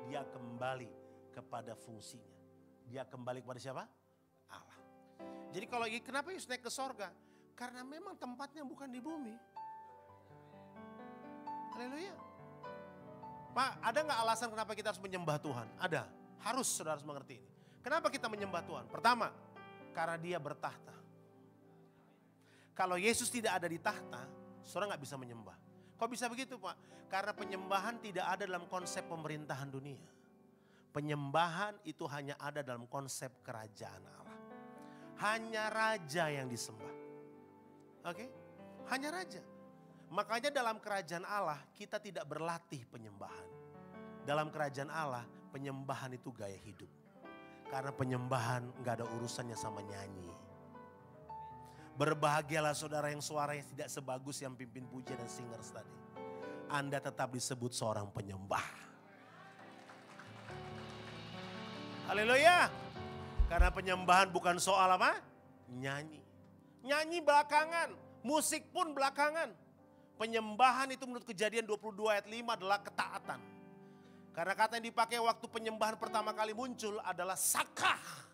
dia kembali kepada fungsinya. Dia kembali kepada siapa? Allah. Jadi kalau kenapa Yesus naik ke sorga? Karena memang tempatnya bukan di bumi. Haleluya. Pak, ada gak alasan kenapa kita harus menyembah Tuhan? Ada, harus saudara harus mengerti ini. Kenapa kita menyembah Tuhan? Pertama, karena dia bertahta. Kalau Yesus tidak ada di tahta, saudara gak bisa menyembah. Kok bisa begitu Pak? Karena penyembahan tidak ada dalam konsep pemerintahan dunia. Penyembahan itu hanya ada dalam konsep kerajaan Allah. Hanya raja yang disembah. Oke? Hanya raja. Makanya dalam kerajaan Allah kita tidak berlatih penyembahan. Dalam kerajaan Allah penyembahan itu gaya hidup. Karena penyembahan gak ada urusannya sama nyanyi. Berbahagialah saudara yang suaranya tidak sebagus yang pimpin pujian dan singers tadi. Anda tetap disebut seorang penyembah. Haleluya. Karena penyembahan bukan soal apa? Nyanyi. Nyanyi belakangan, musik pun belakangan. Penyembahan itu menurut Kejadian 22 ayat 5 adalah ketaatan. Karena kata yang dipakai waktu penyembahan pertama kali muncul adalah sakah.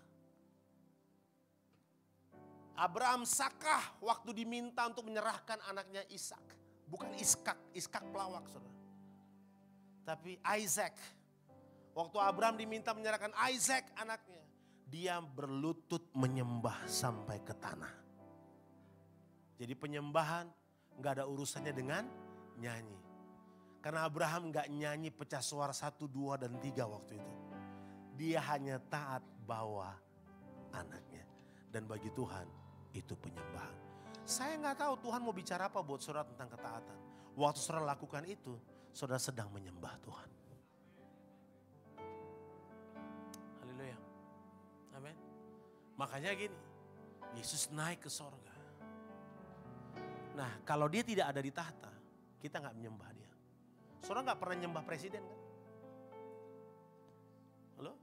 Abraham sakah waktu diminta untuk menyerahkan anaknya Ishak. Bukan Iskak pelawak saudara. Tapi Isaac. Waktu Abraham diminta menyerahkan Isaac anaknya. Dia berlutut menyembah sampai ke tanah. Jadi penyembahan gak ada urusannya dengan nyanyi. Karena Abraham gak nyanyi pecah suara 1, 2, dan 3 waktu itu. Dia hanya taat bawa anaknya. Dan bagi Tuhan itu penyembahan. Saya gak tahu Tuhan mau bicara apa buat saudara tentang ketaatan. Waktu saudara lakukan itu, saudara sedang menyembah Tuhan. Haleluya. Amin. Makanya gini, Yesus naik ke sorga. Nah kalau dia tidak ada di tahta, kita gak menyembah dia. Saudara gak pernah nyembah presiden kan? Halo?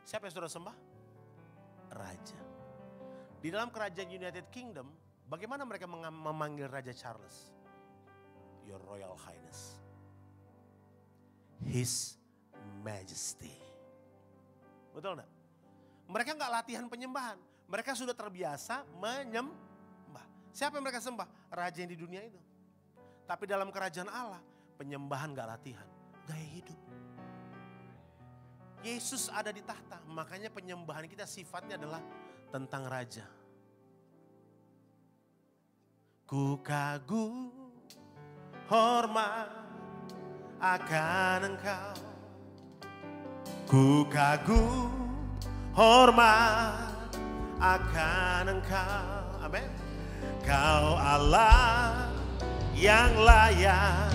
Siapa yang saudara sembah? Raja. Di dalam kerajaan United Kingdom, bagaimana mereka memanggil Raja Charles? Your Royal Highness. His Majesty. Betul enggak? Mereka gak latihan penyembahan. Mereka sudah terbiasa menyembah. Siapa yang mereka sembah? Raja yang di dunia itu. Tapi dalam kerajaan Allah, penyembahan gak latihan. Gaya hidup. Yesus ada di tahta, makanya penyembahan kita sifatnya adalah tentang raja. Ku kagum hormat akan Engkau. Ku kagum hormat akan Engkau. Amin. Kau Allah yang layak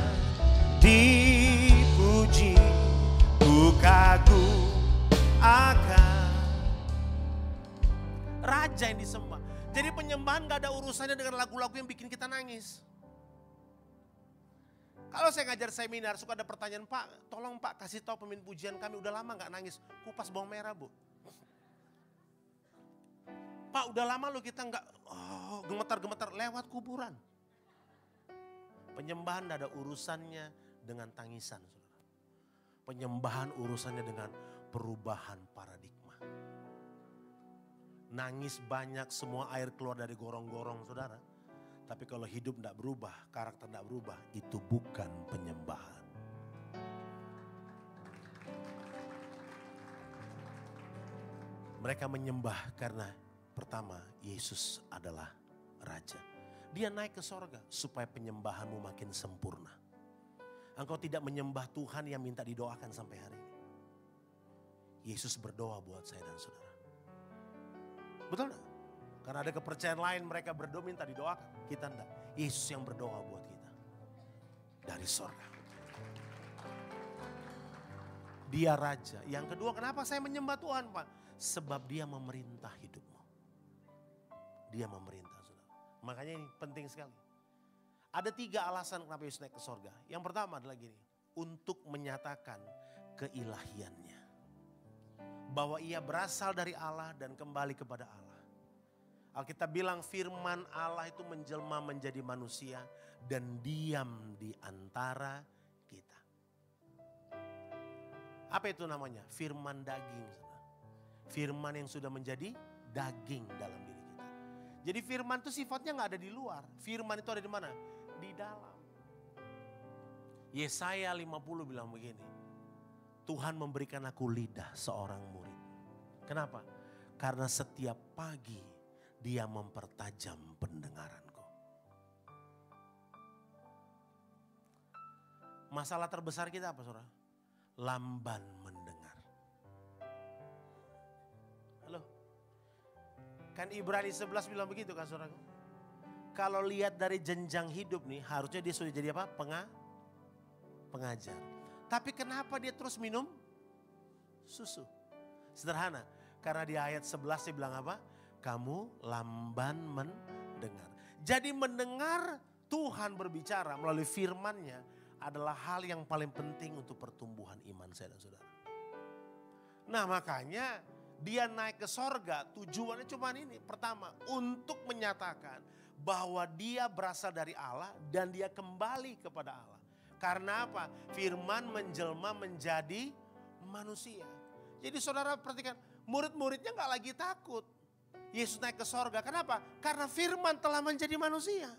dipuji. Ku kagum akan raja yang disembah. Jadi penyembahan gak ada urusannya dengan lagu-lagu yang bikin kita nangis. Kalau saya ngajar seminar suka ada pertanyaan, Pak tolong Pak kasih tahu pemimpin pujian kami udah lama gak nangis. Kupas bawang merah Bu. Pak udah lama lo kita gak gemetar-gemetar lewat kuburan. Penyembahan gak ada urusannya dengan tangisan. Penyembahan urusannya dengan perubahan paradigma. Nangis banyak, semua air keluar dari gorong-gorong saudara. Tapi kalau hidup tidak berubah, karakter tidak berubah, itu bukan penyembahan. Mereka menyembah karena pertama, Yesus adalah Raja. Dia naik ke sorga supaya penyembahanmu makin sempurna. engkau tidak menyembah Tuhan yang minta didoakan sampai hari ini. Yesus berdoa buat saya dan saudara. Betul enggak? Karena ada kepercayaan lain, mereka berdoa minta didoakan. Kita enggak. Yesus yang berdoa buat kita. Dari surga. Dia raja. Yang kedua, kenapa saya menyembah Tuhan, Pak? Sebab dia memerintah hidupmu. Dia memerintah, saudara. Makanya ini penting sekali. Ada 3 alasan kenapa Yesus naik ke surga. Yang pertama adalah gini. Untuk menyatakan keilahiannya. Bahwa ia berasal dari Allah dan kembali kepada Allah. Alkitab bilang firman Allah itu menjelma menjadi manusia dan diam di antara kita. Apa itu namanya? Firman daging. Firman yang sudah menjadi daging dalam diri kita. Jadi firman itu sifatnya gak ada di luar. Firman itu ada di mana? Di dalam. Yesaya 50 bilang begini. Tuhan memberikan aku lidah seorang murid. Kenapa? Karena setiap pagi dia mempertajam pendengaranku. Masalah terbesar kita apa, saudara? Lamban mendengar. Halo? Kan Ibrani 11 bilang begitu kan, saudara? Kalau lihat dari jenjang hidup nih, harusnya dia sudah jadi apa? Pengajar. Tapi kenapa dia terus minum susu? Sederhana, karena di ayat 11 dia bilang apa? Kamu lamban mendengar. Jadi mendengar Tuhan berbicara melalui firman-Nya adalah hal yang paling penting untuk pertumbuhan iman saya dan saudara. Nah makanya dia naik ke sorga, tujuannya cuma ini. Pertama, untuk menyatakan bahwa dia berasal dari Allah dan dia kembali kepada Allah. Karena apa? Firman menjelma menjadi manusia. Jadi saudara perhatikan, murid-muridnya gak lagi takut. Yesus naik ke sorga, kenapa? Karena firman telah menjadi manusia.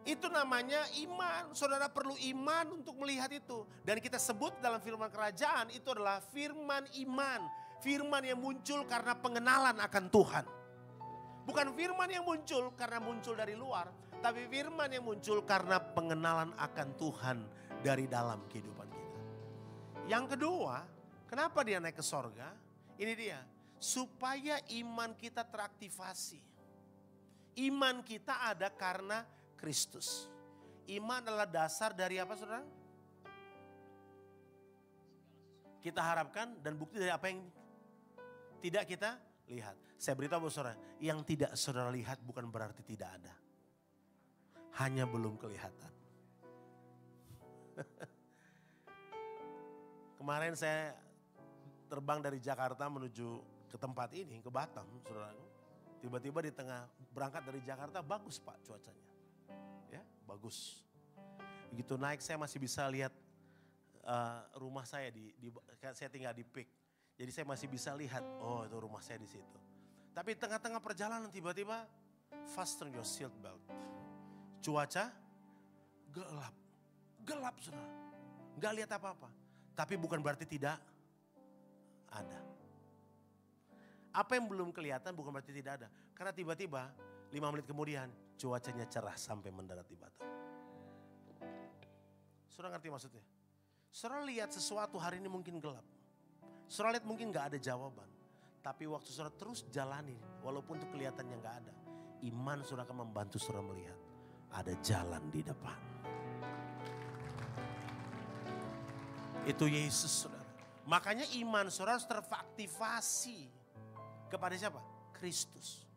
Itu namanya iman. Saudara perlu iman untuk melihat itu. Dan kita sebut dalam firman kerajaan itu adalah firman iman. Firman yang muncul karena pengenalan akan Tuhan. Bukan firman yang muncul karena muncul dari luar. Tapi firman yang muncul karena pengenalan akan Tuhan dari dalam kehidupan kita. Yang kedua, kenapa dia naik ke sorga? Ini dia, supaya iman kita teraktivasi. Iman kita ada karena Kristus. Iman adalah dasar dari apa, saudara? Kita harapkan dan bukti dari apa yang tidak kita lihat. Saya beritahu saudara, yang tidak saudara lihat bukan berarti tidak ada. Hanya belum kelihatan. Kemarin saya terbang dari Jakarta menuju ke tempat ini, ke Batam, saudara. Tiba-tiba di tengah berangkat dari Jakarta, bagus Pak cuacanya. Ya, bagus. Begitu naik saya masih bisa lihat rumah saya saya tinggal di Peak. Jadi saya masih bisa lihat, oh itu rumah saya di situ. Tapi tengah-tengah perjalanan tiba-tiba fasten your seat belt. Cuaca gelap. Gelap saudara. Gak lihat apa-apa. Tapi bukan berarti tidak ada. Apa yang belum kelihatan bukan berarti tidak ada. Karena tiba-tiba 5 menit kemudian cuacanya cerah sampai mendarat di Batam. Saudara ngerti maksudnya? Saudara lihat sesuatu hari ini mungkin gelap. Saudara lihat mungkin gak ada jawaban. Tapi waktu saudara terus jalani walaupun itu kelihatannya gak ada. Iman saudara akan membantu saudara melihat. Ada jalan di depan. Itu Yesus saudara. Makanya iman saudara harus teraktivasi. Kepada siapa? Kristus.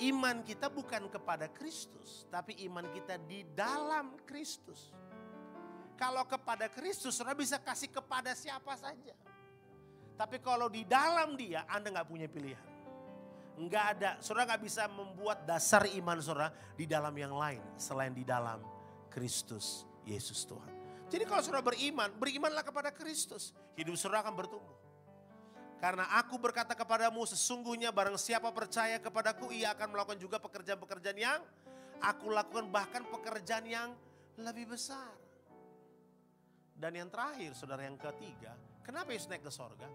Iman kita bukan kepada Kristus. Tapi iman kita di dalam Kristus. Kalau kepada Kristus saudara bisa kasih kepada siapa saja. Tapi kalau di dalam dia Anda gak punya pilihan. Enggak ada, saudara gak bisa membuat dasar iman saudara di dalam yang lain. Selain di dalam Kristus Yesus Tuhan. Jadi kalau saudara beriman, berimanlah kepada Kristus. Hidup saudara akan bertumbuh. Karena aku berkata kepadamu sesungguhnya barang siapa percaya kepadaku ia akan melakukan juga pekerjaan-pekerjaan yang aku lakukan. Bahkan pekerjaan yang lebih besar. Dan yang terakhir saudara yang ketiga, kenapa Yesus naik ke sorga?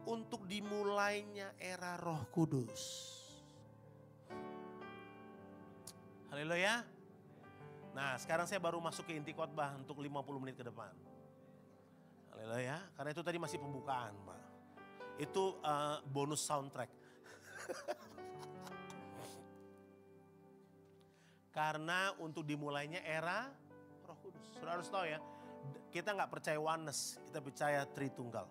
Untuk dimulainya era Roh Kudus. Haleluya. Nah, sekarang saya baru masuk ke inti khotbah untuk 50 menit ke depan. Haleluya, karena itu tadi masih pembukaan, Pak. Itu bonus soundtrack. Karena untuk dimulainya era Roh Kudus. Saudara harus tahu ya, kita nggak percaya oneness, kita percaya Tritunggal.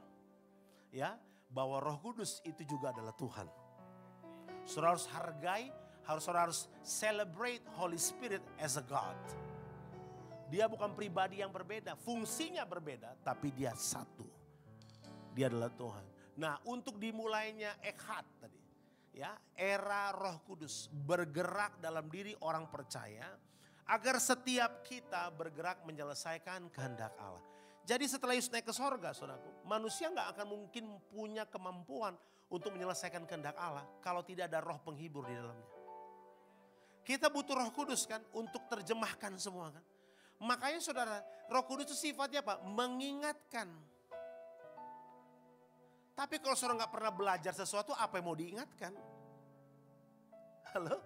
Ya, bahwa Roh Kudus itu juga adalah Tuhan. Saudara harus hargai, saudara harus celebrate Holy Spirit as a God. Dia bukan pribadi yang berbeda, fungsinya berbeda, tapi dia satu. Dia adalah Tuhan. Nah, untuk dimulainya Echad tadi, ya, era Roh Kudus bergerak dalam diri orang percaya agar setiap kita bergerak menyelesaikan kehendak Allah. Jadi setelah Yesus naik ke sorga, saudaraku, manusia nggak akan mungkin punya kemampuan untuk menyelesaikan kehendak Allah kalau tidak ada roh penghibur di dalamnya. Kita butuh Roh Kudus kan untuk terjemahkan semua kan. Makanya saudara, Roh Kudus itu sifatnya apa? Mengingatkan. Tapi kalau saudara nggak pernah belajar sesuatu, apa yang mau diingatkan? Halo?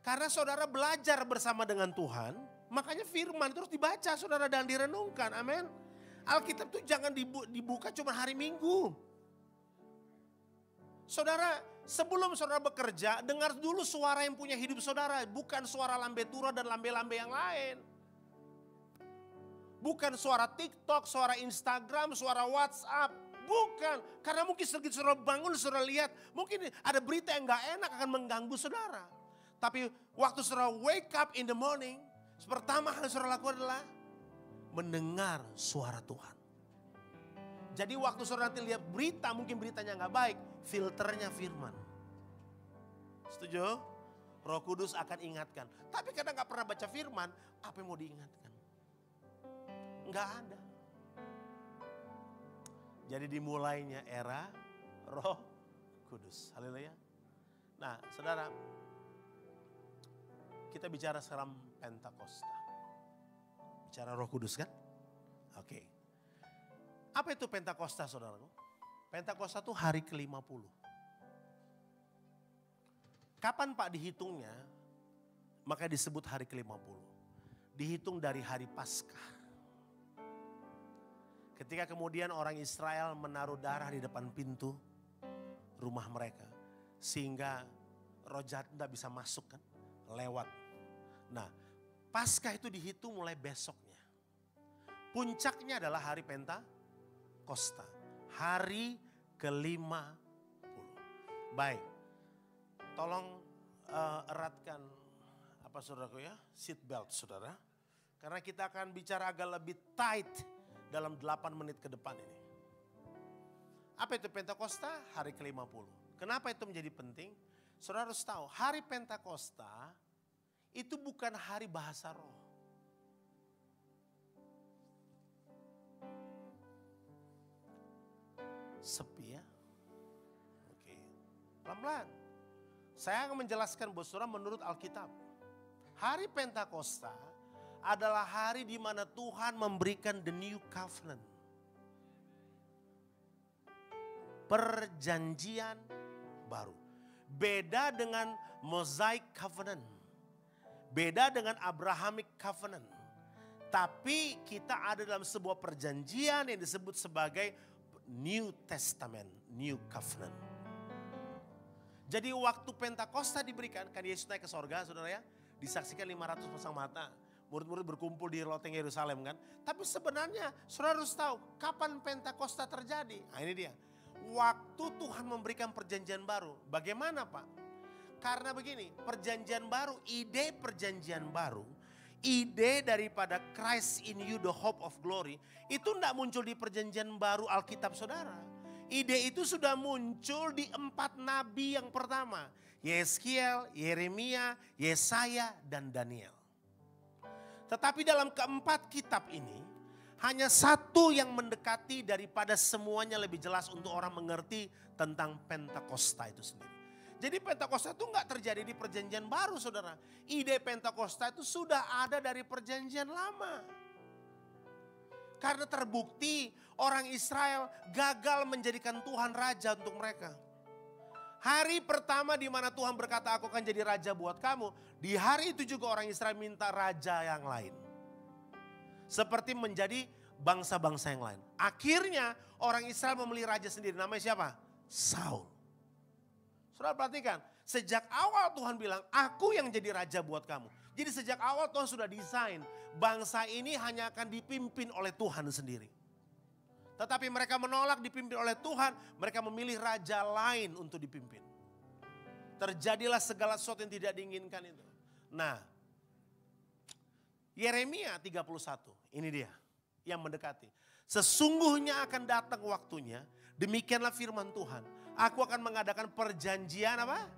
Karena saudara belajar bersama dengan Tuhan, makanya firman terus dibaca saudara dan direnungkan. Amin. Alkitab itu jangan dibuka cuma hari Minggu. Saudara, sebelum saudara bekerja, dengar dulu suara yang punya hidup saudara. Bukan suara lambe tura dan lambe-lambe yang lain. Bukan suara TikTok, suara Instagram, suara WhatsApp. Bukan, karena mungkin sedikit saudara bangun, saudara lihat, mungkin ada berita yang gak enak akan mengganggu saudara. Tapi waktu saudara wake up in the morning, pertama yang saudara lakukan adalah mendengar suara Tuhan. Jadi waktu saudara nanti lihat berita, mungkin beritanya gak baik, filternya firman. Setuju? Roh Kudus akan ingatkan. Tapi kadang gak pernah baca firman, apa yang mau diingatkan? Gak ada. Jadi dimulainya era Roh Kudus. Haleluya. Nah, saudara, kita bicara sekarang Pentakosta. Bicara Roh Kudus kan? Oke. Apa itu Pentakosta, saudaraku? Pentakosta itu hari ke-50. Kapan Pak dihitungnya? Maka disebut hari ke-50. Dihitung dari hari Paskah. Ketika kemudian orang Israel menaruh darah di depan pintu rumah mereka. Sehingga roh jahat tidak bisa masuk kan, lewat. Nah, Paskah itu dihitung mulai besoknya. Puncaknya adalah hari Pentakosta. Hari ke-50. Baik, tolong eratkan saudaraku ya, seat belt saudara. Karena kita akan bicara agak lebih tight dalam 8 menit ke depan ini. Apa itu Pentakosta? Hari ke-50. Kenapa itu menjadi penting? Saudara harus tahu, hari Pentakosta itu bukan hari bahasa roh. Sepi ya. Oke. Pelan-pelan. Saya akan menjelaskan buat saudara menurut Alkitab. Hari Pentakosta adalah hari di mana Tuhan memberikan the new covenant. Perjanjian baru. Beda dengan Mosaic covenant. Beda dengan Abrahamic covenant. Tapi kita ada dalam sebuah perjanjian yang disebut sebagai New Testament, New Covenant. Jadi waktu Pentakosta diberikan, kan Yesus naik ke sorga saudara ya. Disaksikan 500 pasang mata. Murid-murid berkumpul di loteng Yerusalem kan. Tapi sebenarnya saudara harus tahu kapan Pentakosta terjadi. Nah ini dia. Waktu Tuhan memberikan perjanjian baru. Bagaimana Pak? Karena begini, perjanjian baru, ide perjanjian baru. Ide daripada Christ in you the hope of glory. Itu tidak muncul di perjanjian baru Alkitab saudara. Ide itu sudah muncul di 4 nabi yang pertama. Yeskiel, Yeremia, Yesaya, dan Daniel. Tetapi dalam keempat kitab ini, hanya satu yang mendekati daripada semuanya lebih jelas untuk orang mengerti tentang Pentakosta itu sendiri. Jadi Pentakosta itu enggak terjadi di perjanjian baru saudara. Ide Pentakosta itu sudah ada dari perjanjian lama. Karena terbukti orang Israel gagal menjadikan Tuhan raja untuk mereka. Hari pertama di mana Tuhan berkata aku akan jadi raja buat kamu. Di hari itu juga orang Israel minta raja yang lain. Seperti menjadi bangsa-bangsa yang lain. Akhirnya orang Israel memilih raja sendiri. Namanya siapa? Saul. Saudara perhatikan. Sejak awal Tuhan bilang aku yang jadi raja buat kamu. Jadi sejak awal Tuhan sudah desain. Bangsa ini hanya akan dipimpin oleh Tuhan sendiri. Tetapi mereka menolak dipimpin oleh Tuhan. Mereka memilih raja lain untuk dipimpin. Terjadilah segala sesuatu yang tidak diinginkan itu. Nah, Yeremia 31, ini dia yang mendekati. Sesungguhnya akan datang waktunya, demikianlah firman Tuhan. Aku akan mengadakan perjanjian apa?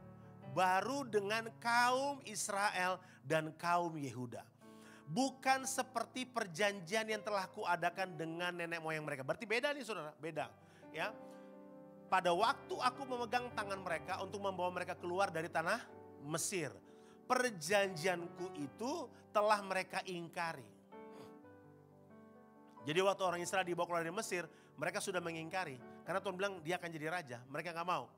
Baru dengan kaum Israel dan kaum Yehuda. Bukan seperti perjanjian yang telah kuadakan dengan nenek moyang mereka. Berarti beda nih saudara, beda. Ya. Pada waktu aku memegang tangan mereka untuk membawa mereka keluar dari tanah Mesir. Perjanjianku itu telah mereka ingkari. Jadi waktu orang Israel dibawa keluar dari Mesir, mereka sudah mengingkari. Karena Tuhan bilang dia akan jadi raja, mereka gak mau.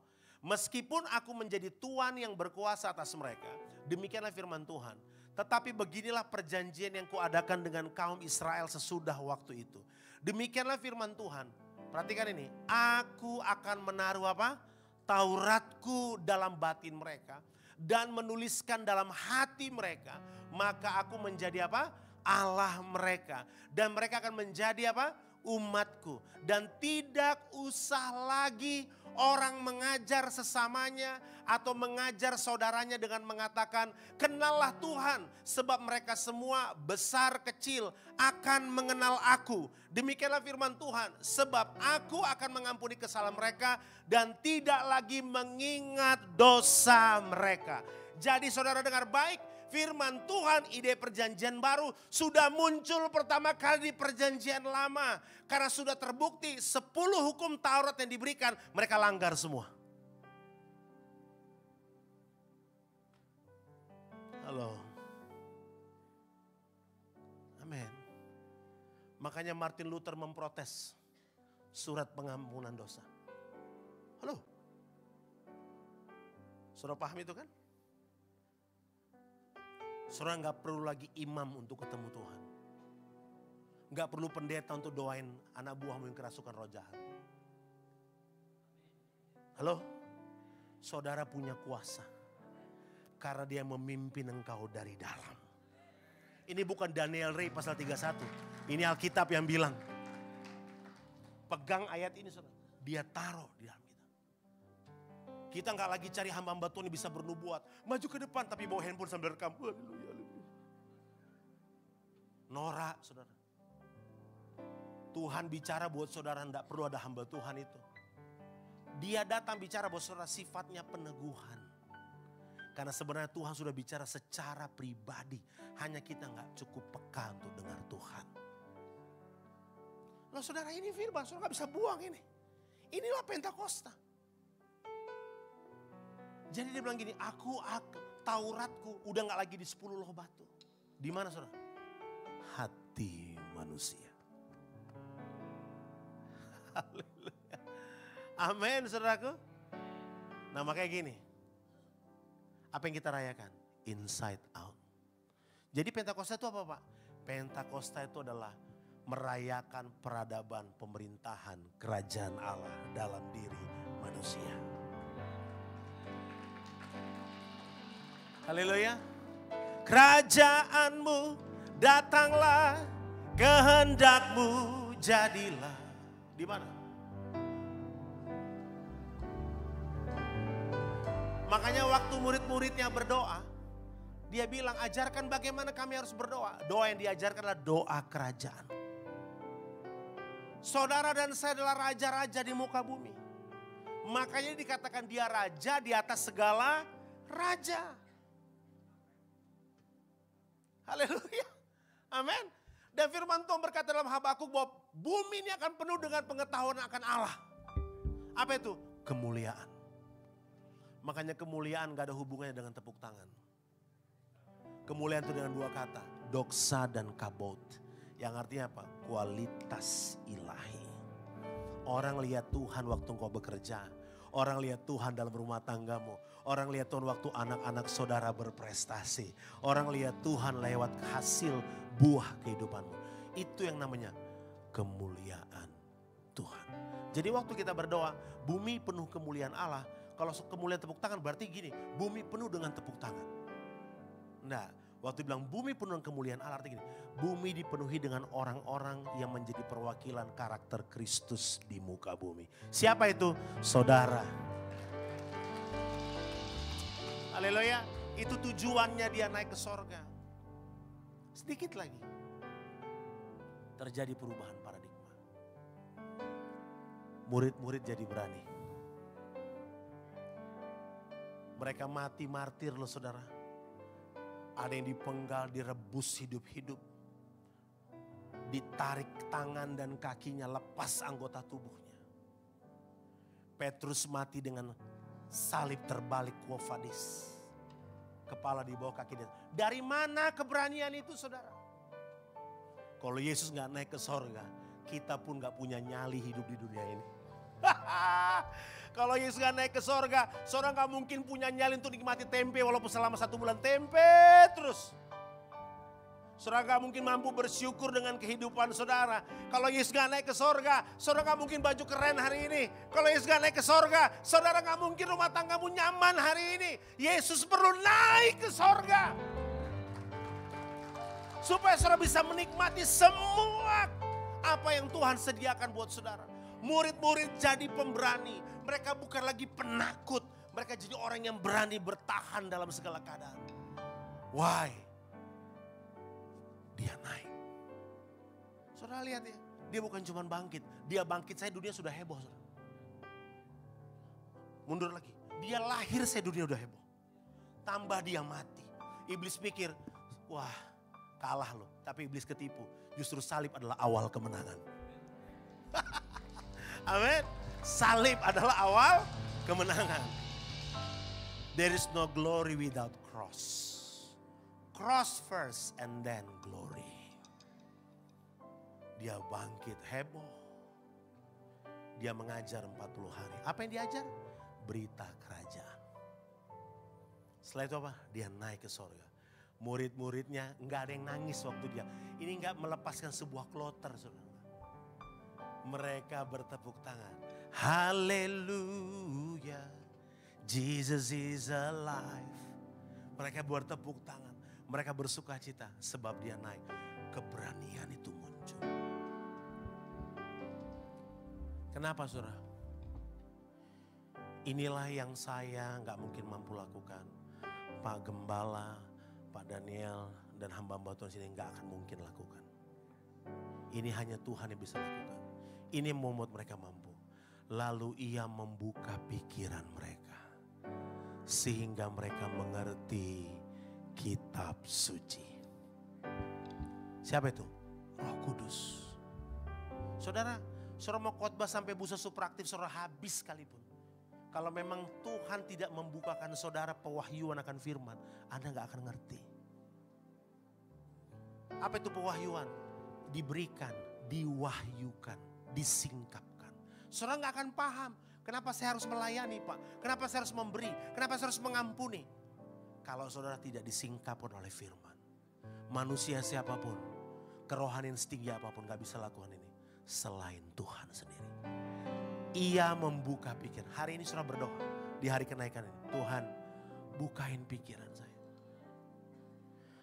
Meskipun aku menjadi tuan yang berkuasa atas mereka, demikianlah firman Tuhan. Tetapi beginilah perjanjian yang kuadakan dengan kaum Israel sesudah waktu itu. Demikianlah firman Tuhan. Perhatikan ini. Aku akan menaruh apa? Tauratku dalam batin mereka. Dan menuliskan dalam hati mereka. Maka aku menjadi apa? Allah mereka. Dan mereka akan menjadi apa? Umatku. Dan tidak usah lagi orang mengajar sesamanya atau mengajar saudaranya dengan mengatakan kenallah Tuhan sebab mereka semua besar kecil akan mengenal aku. Demikianlah firman Tuhan sebab aku akan mengampuni kesalahan mereka dan tidak lagi mengingat dosa mereka. Jadi saudara dengar baik, firman Tuhan, ide perjanjian baru sudah muncul pertama kali di perjanjian lama. Karena sudah terbukti 10 hukum Taurat yang diberikan mereka langgar semua. Halo. Amin. Makanya Martin Luther memprotes surat pengampunan dosa. Halo. Saudara paham itu kan? Saudara gak perlu lagi imam untuk ketemu Tuhan. Gak perlu pendeta untuk doain anak buahmu yang kerasukan roh jahat. Halo? Saudara punya kuasa. Karena dia memimpin engkau dari dalam. Ini bukan Daniel Ray pasal 31. Ini Alkitab yang bilang. Pegang ayat ini saudara. Dia taruh di dalam kita. Kita gak lagi cari hamba-hamba Tuhan yang bisa bernubuat. Maju ke depan tapi bawa handphone sambil rekam. Haleluya. Norak saudara. Tuhan bicara buat saudara tidak perlu ada hamba Tuhan itu. Dia datang bicara buat saudara sifatnya peneguhan. Karena sebenarnya Tuhan sudah bicara secara pribadi. Hanya kita gak cukup peka untuk dengar Tuhan. Loh saudara ini firman, saudara gak bisa buang ini. Inilah Pentakosta. Jadi dia bilang gini, aku Tauratku udah gak lagi di 10 loh batu. Di mana saudara? Hati manusia. Haleluya. Amin saudaraku. Nah makanya gini. Apa yang kita rayakan? Inside out. Jadi Pentakosta itu apa Pak? Pentakosta itu adalah merayakan peradaban pemerintahan kerajaan Allah dalam diri manusia. Haleluya. Kerajaanmu datanglah, kehendakmu jadilah. Di mana? Makanya waktu murid-muridnya berdoa, dia bilang ajarkan bagaimana kami harus berdoa. Doa yang diajarkan adalah doa kerajaan. Saudara dan saya adalah raja-raja di muka bumi. Makanya dikatakan dia raja di atas segala raja. Haleluya. Amin. Dan firman Tuhan berkata dalam Habakuk bahwa bumi ini akan penuh dengan pengetahuan akan Allah. Apa itu? Kemuliaan. Makanya kemuliaan gak ada hubungannya dengan tepuk tangan. Kemuliaan itu dengan dua kata. Doksa dan kabot. Yang artinya apa? Kualitas ilahi. Orang lihat Tuhan waktu engkau bekerja. Orang lihat Tuhan dalam rumah tanggamu. Orang lihat Tuhan waktu anak-anak saudara berprestasi. Orang lihat Tuhan lewat hasil buah kehidupanmu. Itu yang namanya kemuliaan Tuhan. Jadi waktu kita berdoa, bumi penuh kemuliaan Allah. Kalau kemuliaan tepuk tangan berarti gini, bumi penuh dengan tepuk tangan. Nah, waktu bilang bumi penuh dengan kemuliaan Allah artinya gini, bumi dipenuhi dengan orang-orang yang menjadi perwakilan karakter Kristus di muka bumi. Siapa itu? Saudara. Haleluya, itu tujuannya dia naik ke sorga. Sedikit lagi, terjadi perubahan paradigma. Murid-murid jadi berani. Mereka mati martir loh saudara. Ada yang dipenggal, direbus hidup-hidup. Ditarik tangan dan kakinya, lepas anggota tubuhnya. Petrus mati dengan salib terbalik Quo Vadis. Kepala di bawah kaki dia. Dari mana keberanian itu saudara? Kalau Yesus gak naik ke sorga, kita pun gak punya nyali hidup di dunia ini. Kalau Yesus gak naik ke sorga, saudara gak mungkin punya nyali untuk nikmati tempe walaupun selama 1 bulan tempe terus. Saudara gak mungkin mampu bersyukur dengan kehidupan saudara. Kalau Yesus gak naik ke sorga, saudara gak mungkin baju keren hari ini. Kalau Yesus gak naik ke sorga, saudara gak mungkin rumah tanggamu nyaman hari ini. Yesus perlu naik ke sorga. Supaya saudara bisa menikmati semua apa yang Tuhan sediakan buat saudara. Murid-murid jadi pemberani. Mereka bukan lagi penakut. Mereka jadi orang yang berani bertahan dalam segala keadaan. Why? Dia naik. Saudara lihat ya. Dia bukan cuma bangkit. Dia bangkit saya dunia sudah heboh. Saudara. Mundur lagi. Dia lahir saya dunia udah heboh. Tambah dia mati. Iblis pikir, wah kalah loh. Tapi iblis ketipu. Justru salib adalah awal kemenangan. Amin. Salib adalah awal kemenangan. There is no glory without cross. Cross first and then glory. Dia bangkit heboh. Dia mengajar 40 hari. Apa yang diajar? Berita kerajaan. Setelah itu apa? Dia naik ke sorga. Murid-muridnya nggak ada yang nangis waktu dia. Ini nggak melepaskan sebuah kloter, saudara. Mereka bertepuk tangan. Haleluya, Jesus is alive. Mereka bertepuk tangan. Mereka bersuka cita sebab dia naik. Keberanian itu muncul. Kenapa saudara? Inilah yang saya nggak mungkin mampu lakukan. Pak Gembala, Pak Daniel dan hamba-hamba Tuhan sini nggak akan mungkin lakukan. Ini hanya Tuhan yang bisa lakukan. Ini yang membuat mereka mampu. Lalu ia membuka pikiran mereka. Sehingga mereka mengerti kitab suci. Siapa itu? Roh Kudus. Saudara, saudara mau khotbah sampai busa supraktif saudara habis sekalipun. Kalau memang Tuhan tidak membukakan saudara pewahyuan akan firman, Anda gak akan ngerti. Apa itu pewahyuan? Diberikan, diwahyukan, disingkapkan. Saudara gak akan paham, kenapa saya harus melayani Pak? Kenapa saya harus memberi? Kenapa saya harus mengampuni? Kalau saudara tidak disingkapkan oleh firman. Manusia siapapun, kerohanian setinggi apapun gak bisa lakukan ini. Selain Tuhan sendiri. Ia membuka pikiran. Hari ini saudara berdoa di hari kenaikan ini. Tuhan bukain pikiran saya.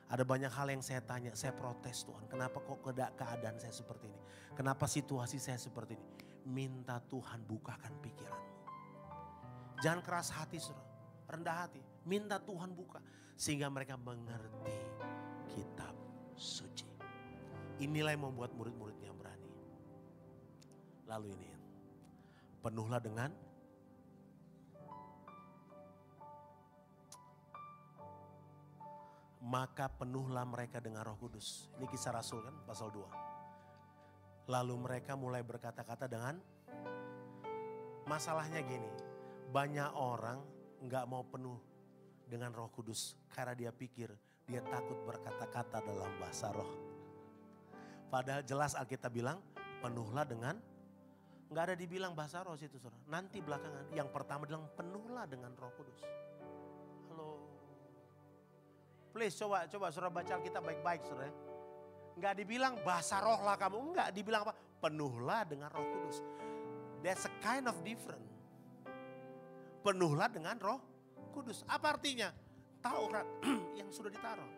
Ada banyak hal yang saya tanya, saya protes Tuhan. Kenapa kok keadaan saya seperti ini? Kenapa situasi saya seperti ini? Minta Tuhan bukakan pikiranmu. Jangan keras hati saudara, rendah hati. Minta Tuhan buka. Sehingga mereka mengerti kitab suci. Inilah yang membuat murid-muridnya berani. Lalu ini, penuhlah dengan maka penuhlah mereka dengan Roh Kudus. Ini Kisah Rasul kan pasal 2. Lalu mereka mulai berkata-kata dengan, masalahnya gini, banyak orang gak mau penuh dengan Roh Kudus karena dia pikir dia takut berkata-kata dalam bahasa roh. Padahal jelas Alkitab bilang penuhlah dengan Nggak ada dibilang bahasa roh situ saudara. Nanti belakangan. Yang pertama bilang penuhlah dengan Roh Kudus. Halo. Please coba saudara baca Alkitab baik-baik saudara. Nggak dibilang bahasa roh lah kamu. Enggak, dibilang apa? Penuhlah dengan Roh Kudus. That's a kind of different. Penuhlah dengan Roh Kudus. Apa artinya? Taurat yang sudah ditaruh.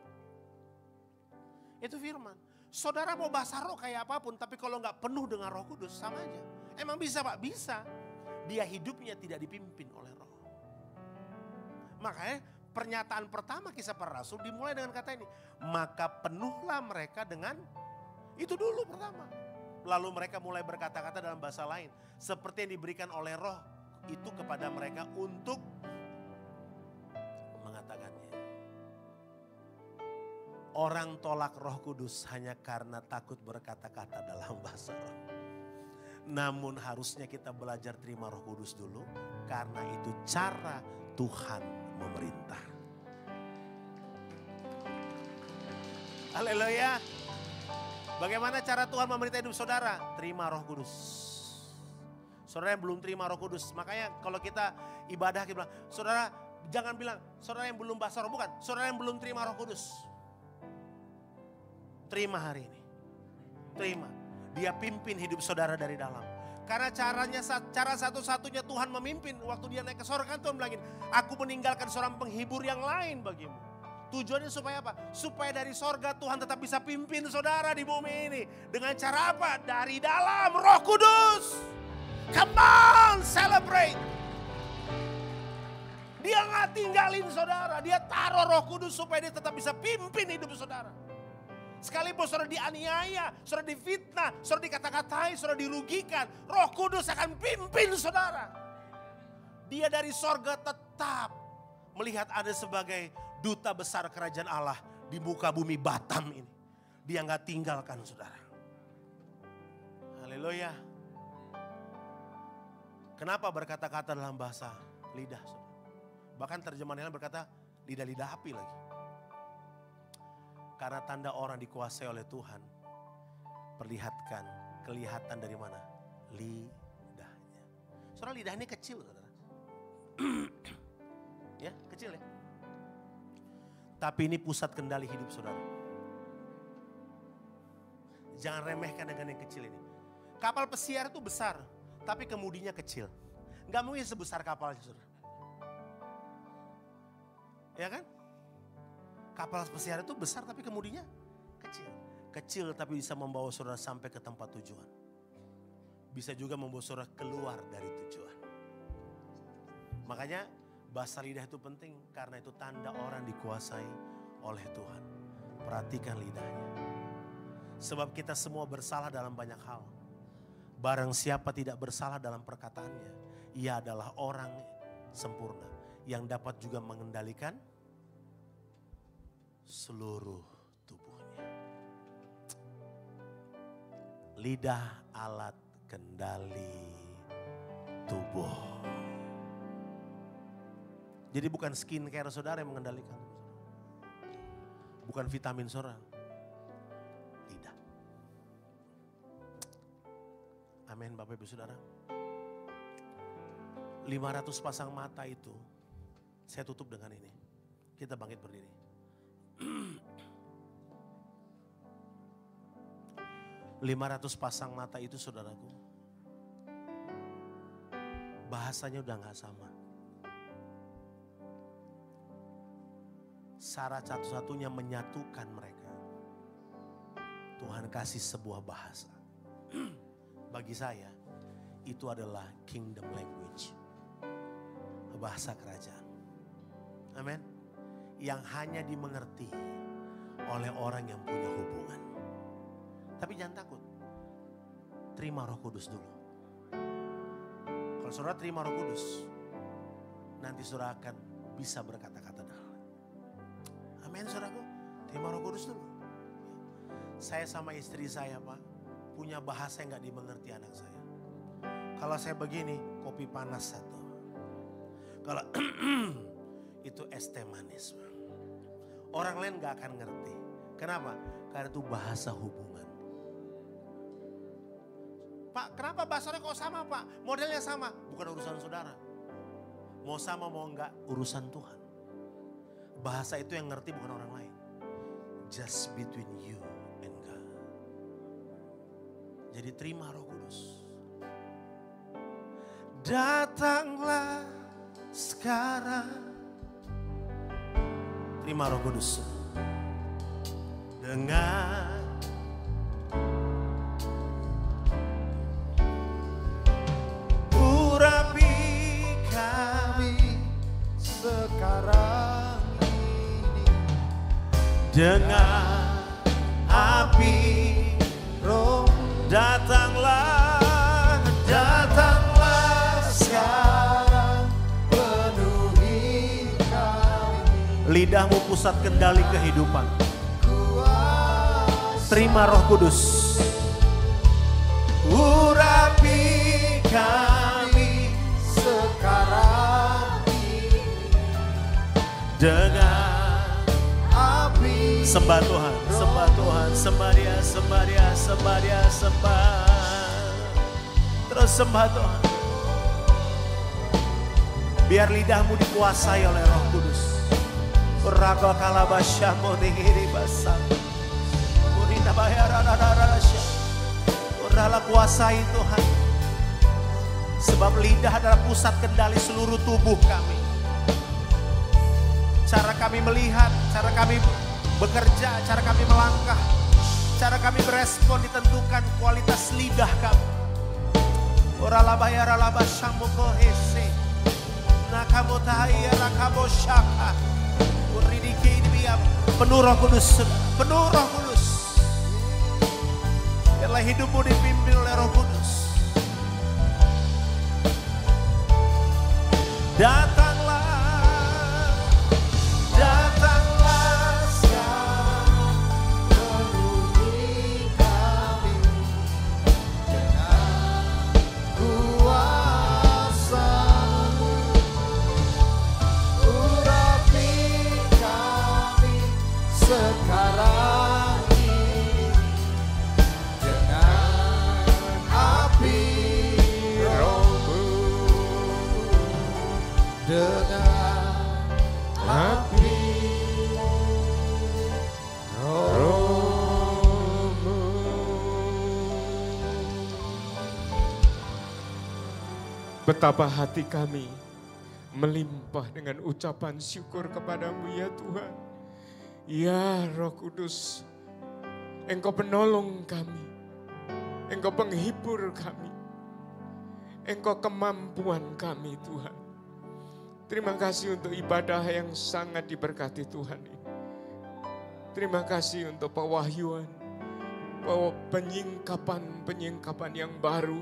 Itu firman. Saudara mau bahasa roh kayak apapun, tapi kalau nggak penuh dengan Roh Kudus sama aja. Emang bisa Pak? Bisa. Dia hidupnya tidak dipimpin oleh roh. Makanya pernyataan pertama Kisah Para Rasul dimulai dengan kata ini. Maka penuhlah mereka dengan, itu dulu pertama. Lalu mereka mulai berkata-kata dalam bahasa lain. Seperti yang diberikan oleh roh itu kepada mereka untuk mengatakannya. Orang tolak Roh Kudus hanya karena takut berkata-kata dalam bahasa roh. Namun harusnya kita belajar terima Roh Kudus dulu. Karena itu cara Tuhan memerintah. Haleluya. Bagaimana cara Tuhan memerintah hidup saudara? Terima Roh Kudus. Saudara yang belum terima Roh Kudus. Makanya kalau kita ibadah kita bilang, saudara jangan bilang saudara yang belum bahasa roh. Bukan, saudara yang belum terima Roh Kudus. Terima hari ini. Terima. Dia pimpin hidup saudara dari dalam. Karena cara satu-satunya Tuhan memimpin. Waktu dia naik ke sorga kan Tuhan bilangin, aku meninggalkan seorang penghibur yang lain bagimu. Tujuannya supaya apa? Supaya dari sorga Tuhan tetap bisa pimpin saudara di bumi ini. Dengan cara apa? Dari dalam Roh Kudus. Come on, celebrate. Dia gak tinggalin saudara. Dia taruh Roh Kudus supaya dia tetap bisa pimpin hidup saudara. Sekalipun saudara dianiaya, saudara difitnah, saudara dikata-katai, saudara dirugikan. Roh Kudus akan pimpin saudara. Dia dari sorga tetap melihat ada sebagai duta besar kerajaan Allah di muka bumi Batam ini. Dia gak tinggalkan saudara. Haleluya. Kenapa berkata-kata dalam bahasa lidah saudara? Bahkan terjemahan yang berkata lidah-lidah api lagi. Karena tanda orang dikuasai oleh Tuhan. Perlihatkan, kelihatan dari mana? Lidahnya. Saudara lidah ini kecil saudara. Ya kecil ya. Tapi ini pusat kendali hidup saudara. Jangan remehkan dengan yang kecil ini. Kapal pesiar itu besar, tapi kemudinya kecil. Gak mungkin sebesar kapal saudara. Ya kan? Kapal pesiar itu besar tapi kemudinya kecil. Kecil tapi bisa membawa saudara sampai ke tempat tujuan. Bisa juga membawa saudara keluar dari tujuan. Makanya bahasa lidah itu penting karena itu tanda orang dikuasai oleh Tuhan. Perhatikan lidahnya. Sebab kita semua bersalah dalam banyak hal. Barang siapa tidak bersalah dalam perkataannya, ia adalah orang sempurna yang dapat juga mengendalikan seluruh tubuhnya. Lidah alat kendali tubuh. Jadi bukan skincare saudara yang mengendalikan. Bukan vitamin saudara. Lidah. Amin Bapak Ibu Saudara. 500 pasang mata itu saya tutup dengan ini. Kita bangkit berdiri. 500 pasang mata itu saudaraku. Bahasanya udah gak sama. Syarat satu-satunya menyatukan mereka. Tuhan kasih sebuah bahasa. Bagi saya itu adalah kingdom language. Bahasa kerajaan. Amin. Yang hanya dimengerti oleh orang yang punya hubungan. Tapi jangan takut. Terima Roh Kudus dulu. Kalau saudara terima Roh Kudus, nanti saudara akan bisa berkata-kata dalam. Amin saudaraku. Terima Roh Kudus dulu. Saya sama istri saya Pak, punya bahasa yang gak dimengerti anak saya. Kalau saya begini, kopi panas satu. Kalau itu es teh manis. Orang lain gak akan ngerti. Kenapa? Karena itu bahasa hubungan. Pak, kenapa bahasanya kok sama Pak? Modelnya sama. Bukan urusan saudara. Mau sama mau enggak, urusan Tuhan. Bahasa itu yang ngerti bukan orang lain. Just between you and God. Jadi terima Roh Kudus. Datanglah sekarang. Terima Roh Kudus. Dengan urapi kami sekarang ini dengan api Roh datanglah sekarang. penuhi kami Lidahmu pusat kendali kehidupan. Terima Roh Kudus. Urapi kami sekarang ini dengan api sembah Tuhan, sembah Tuhan, sembah Dia, sembah Dia, sembah Dia, sembah. Terus sembah Tuhan. Biar lidahmu dikuasai oleh Roh Kudus. Raga kalabasyamu dihiri basam. Murina bayaran adarasya. Urala kuasai Tuhan. Sebab lidah adalah pusat kendali seluruh tubuh kami. Cara kami melihat, cara kami bekerja, cara kami melangkah, cara kami berespon ditentukan kualitas lidah kami. Urala bayarala basyamu kohese. Nakamotahaya nakaboshaka. Penuh Roh Kudus, penuh Roh Kudus. Biarlah hidupmu dipimpin oleh Roh Kudus. Datanglah sekarang penuhi kami dengan kuasa-Mu. Urapi kami sekarang ini dengan api Roh-Mu. Dengan api Roh-Mu. Betapa hati kami melimpah dengan ucapan syukur kepadamu ya Tuhan. Ya Roh Kudus, Engkau penolong kami, Engkau penghibur kami, Engkau kemampuan kami Tuhan. Terima kasih untuk ibadah yang sangat diberkati Tuhan ini. Terima kasih untuk pewahyuan, penyingkapan yang baru,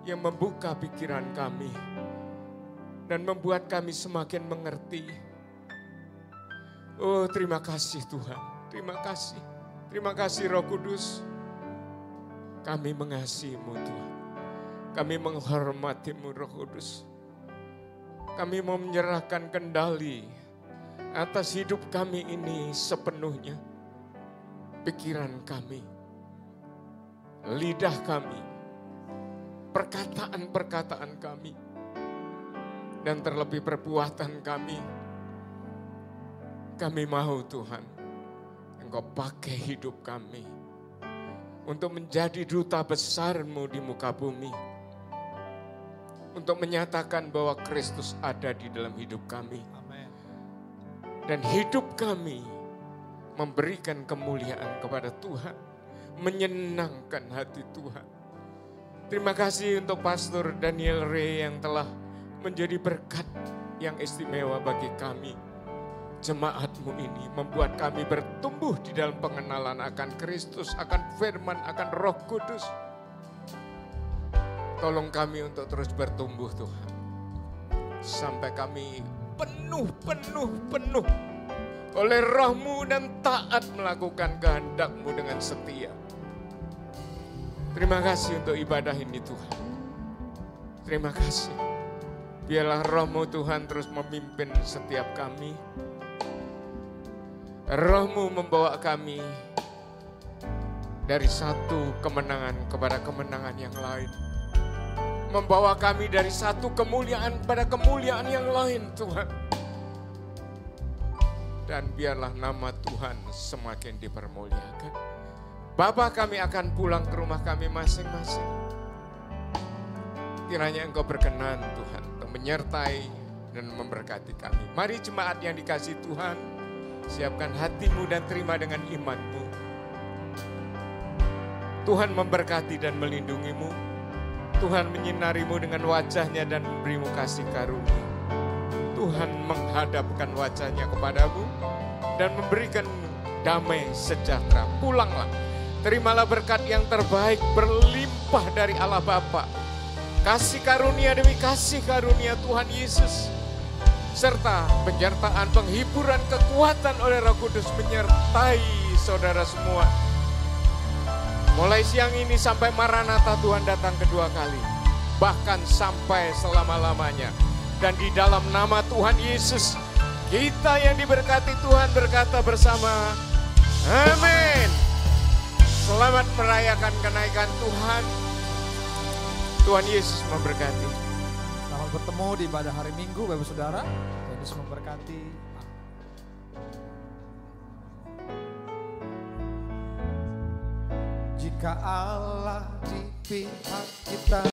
yang membuka pikiran kami, dan membuat kami semakin mengerti. Oh terima kasih Tuhan, terima kasih. Terima kasih Roh Kudus. Kami mengasihi-Mu Tuhan. Kami menghormati-Mu Roh Kudus. Kami mau menyerahkan kendali atas hidup kami ini sepenuhnya. Pikiran kami, lidah kami, perkataan-perkataan kami, dan terlebih perbuatan kami. Kami mau Tuhan, Engkau pakai hidup kami untuk menjadi duta besar-Mu di muka bumi. Untuk menyatakan bahwa Kristus ada di dalam hidup kami. Amin. Dan hidup kami memberikan kemuliaan kepada Tuhan. Menyenangkan hati Tuhan. Terima kasih untuk Pastor Daniel Ray yang telah menjadi berkat yang istimewa bagi kami. Jemaat-Mu ini membuat kami bertumbuh di dalam pengenalan akan Kristus, akan firman, akan Roh Kudus. Tolong kami untuk terus bertumbuh Tuhan. Sampai kami penuh oleh Roh-Mu dan taat melakukan kehendak-Mu dengan setia. Terima kasih untuk ibadah ini Tuhan. Terima kasih. Biarlah Roh-Mu Tuhan terus memimpin setiap kami. Roh-Mu membawa kami dari satu kemenangan kepada kemenangan yang lain. Membawa kami dari satu kemuliaan pada kemuliaan yang lain, Tuhan. Dan biarlah nama Tuhan semakin dipermuliakan. Bapa, kami akan pulang ke rumah kami masing-masing. Kiranya Engkau berkenan, Tuhan, untuk menyertai dan memberkati kami. Mari jemaat yang dikasihi Tuhan, siapkan hatimu dan terima dengan imanmu. Tuhan memberkati dan melindungimu. Tuhan menyinarimu dengan wajahnya dan memberimu kasih karunia. Tuhan menghadapkan wajahnya kepadamu dan memberikan damai sejahtera. Pulanglah, terimalah berkat yang terbaik berlimpah dari Allah Bapa. Kasih karunia demi kasih karunia Tuhan Yesus. Serta penyertaan, penghiburan, kekuatan oleh Roh Kudus menyertai saudara semua. Mulai siang ini sampai Maranatha Tuhan datang kedua kali. Bahkan sampai selama-lamanya. Dan di dalam nama Tuhan Yesus, kita yang diberkati Tuhan berkata bersama, amin. Selamat merayakan kenaikan Tuhan. Tuhan Yesus memberkati. Selamat bertemu di ibadah hari Minggu, Bapak Saudara. Tuhan Yesus memberkati. Jika Allah di pihak kita.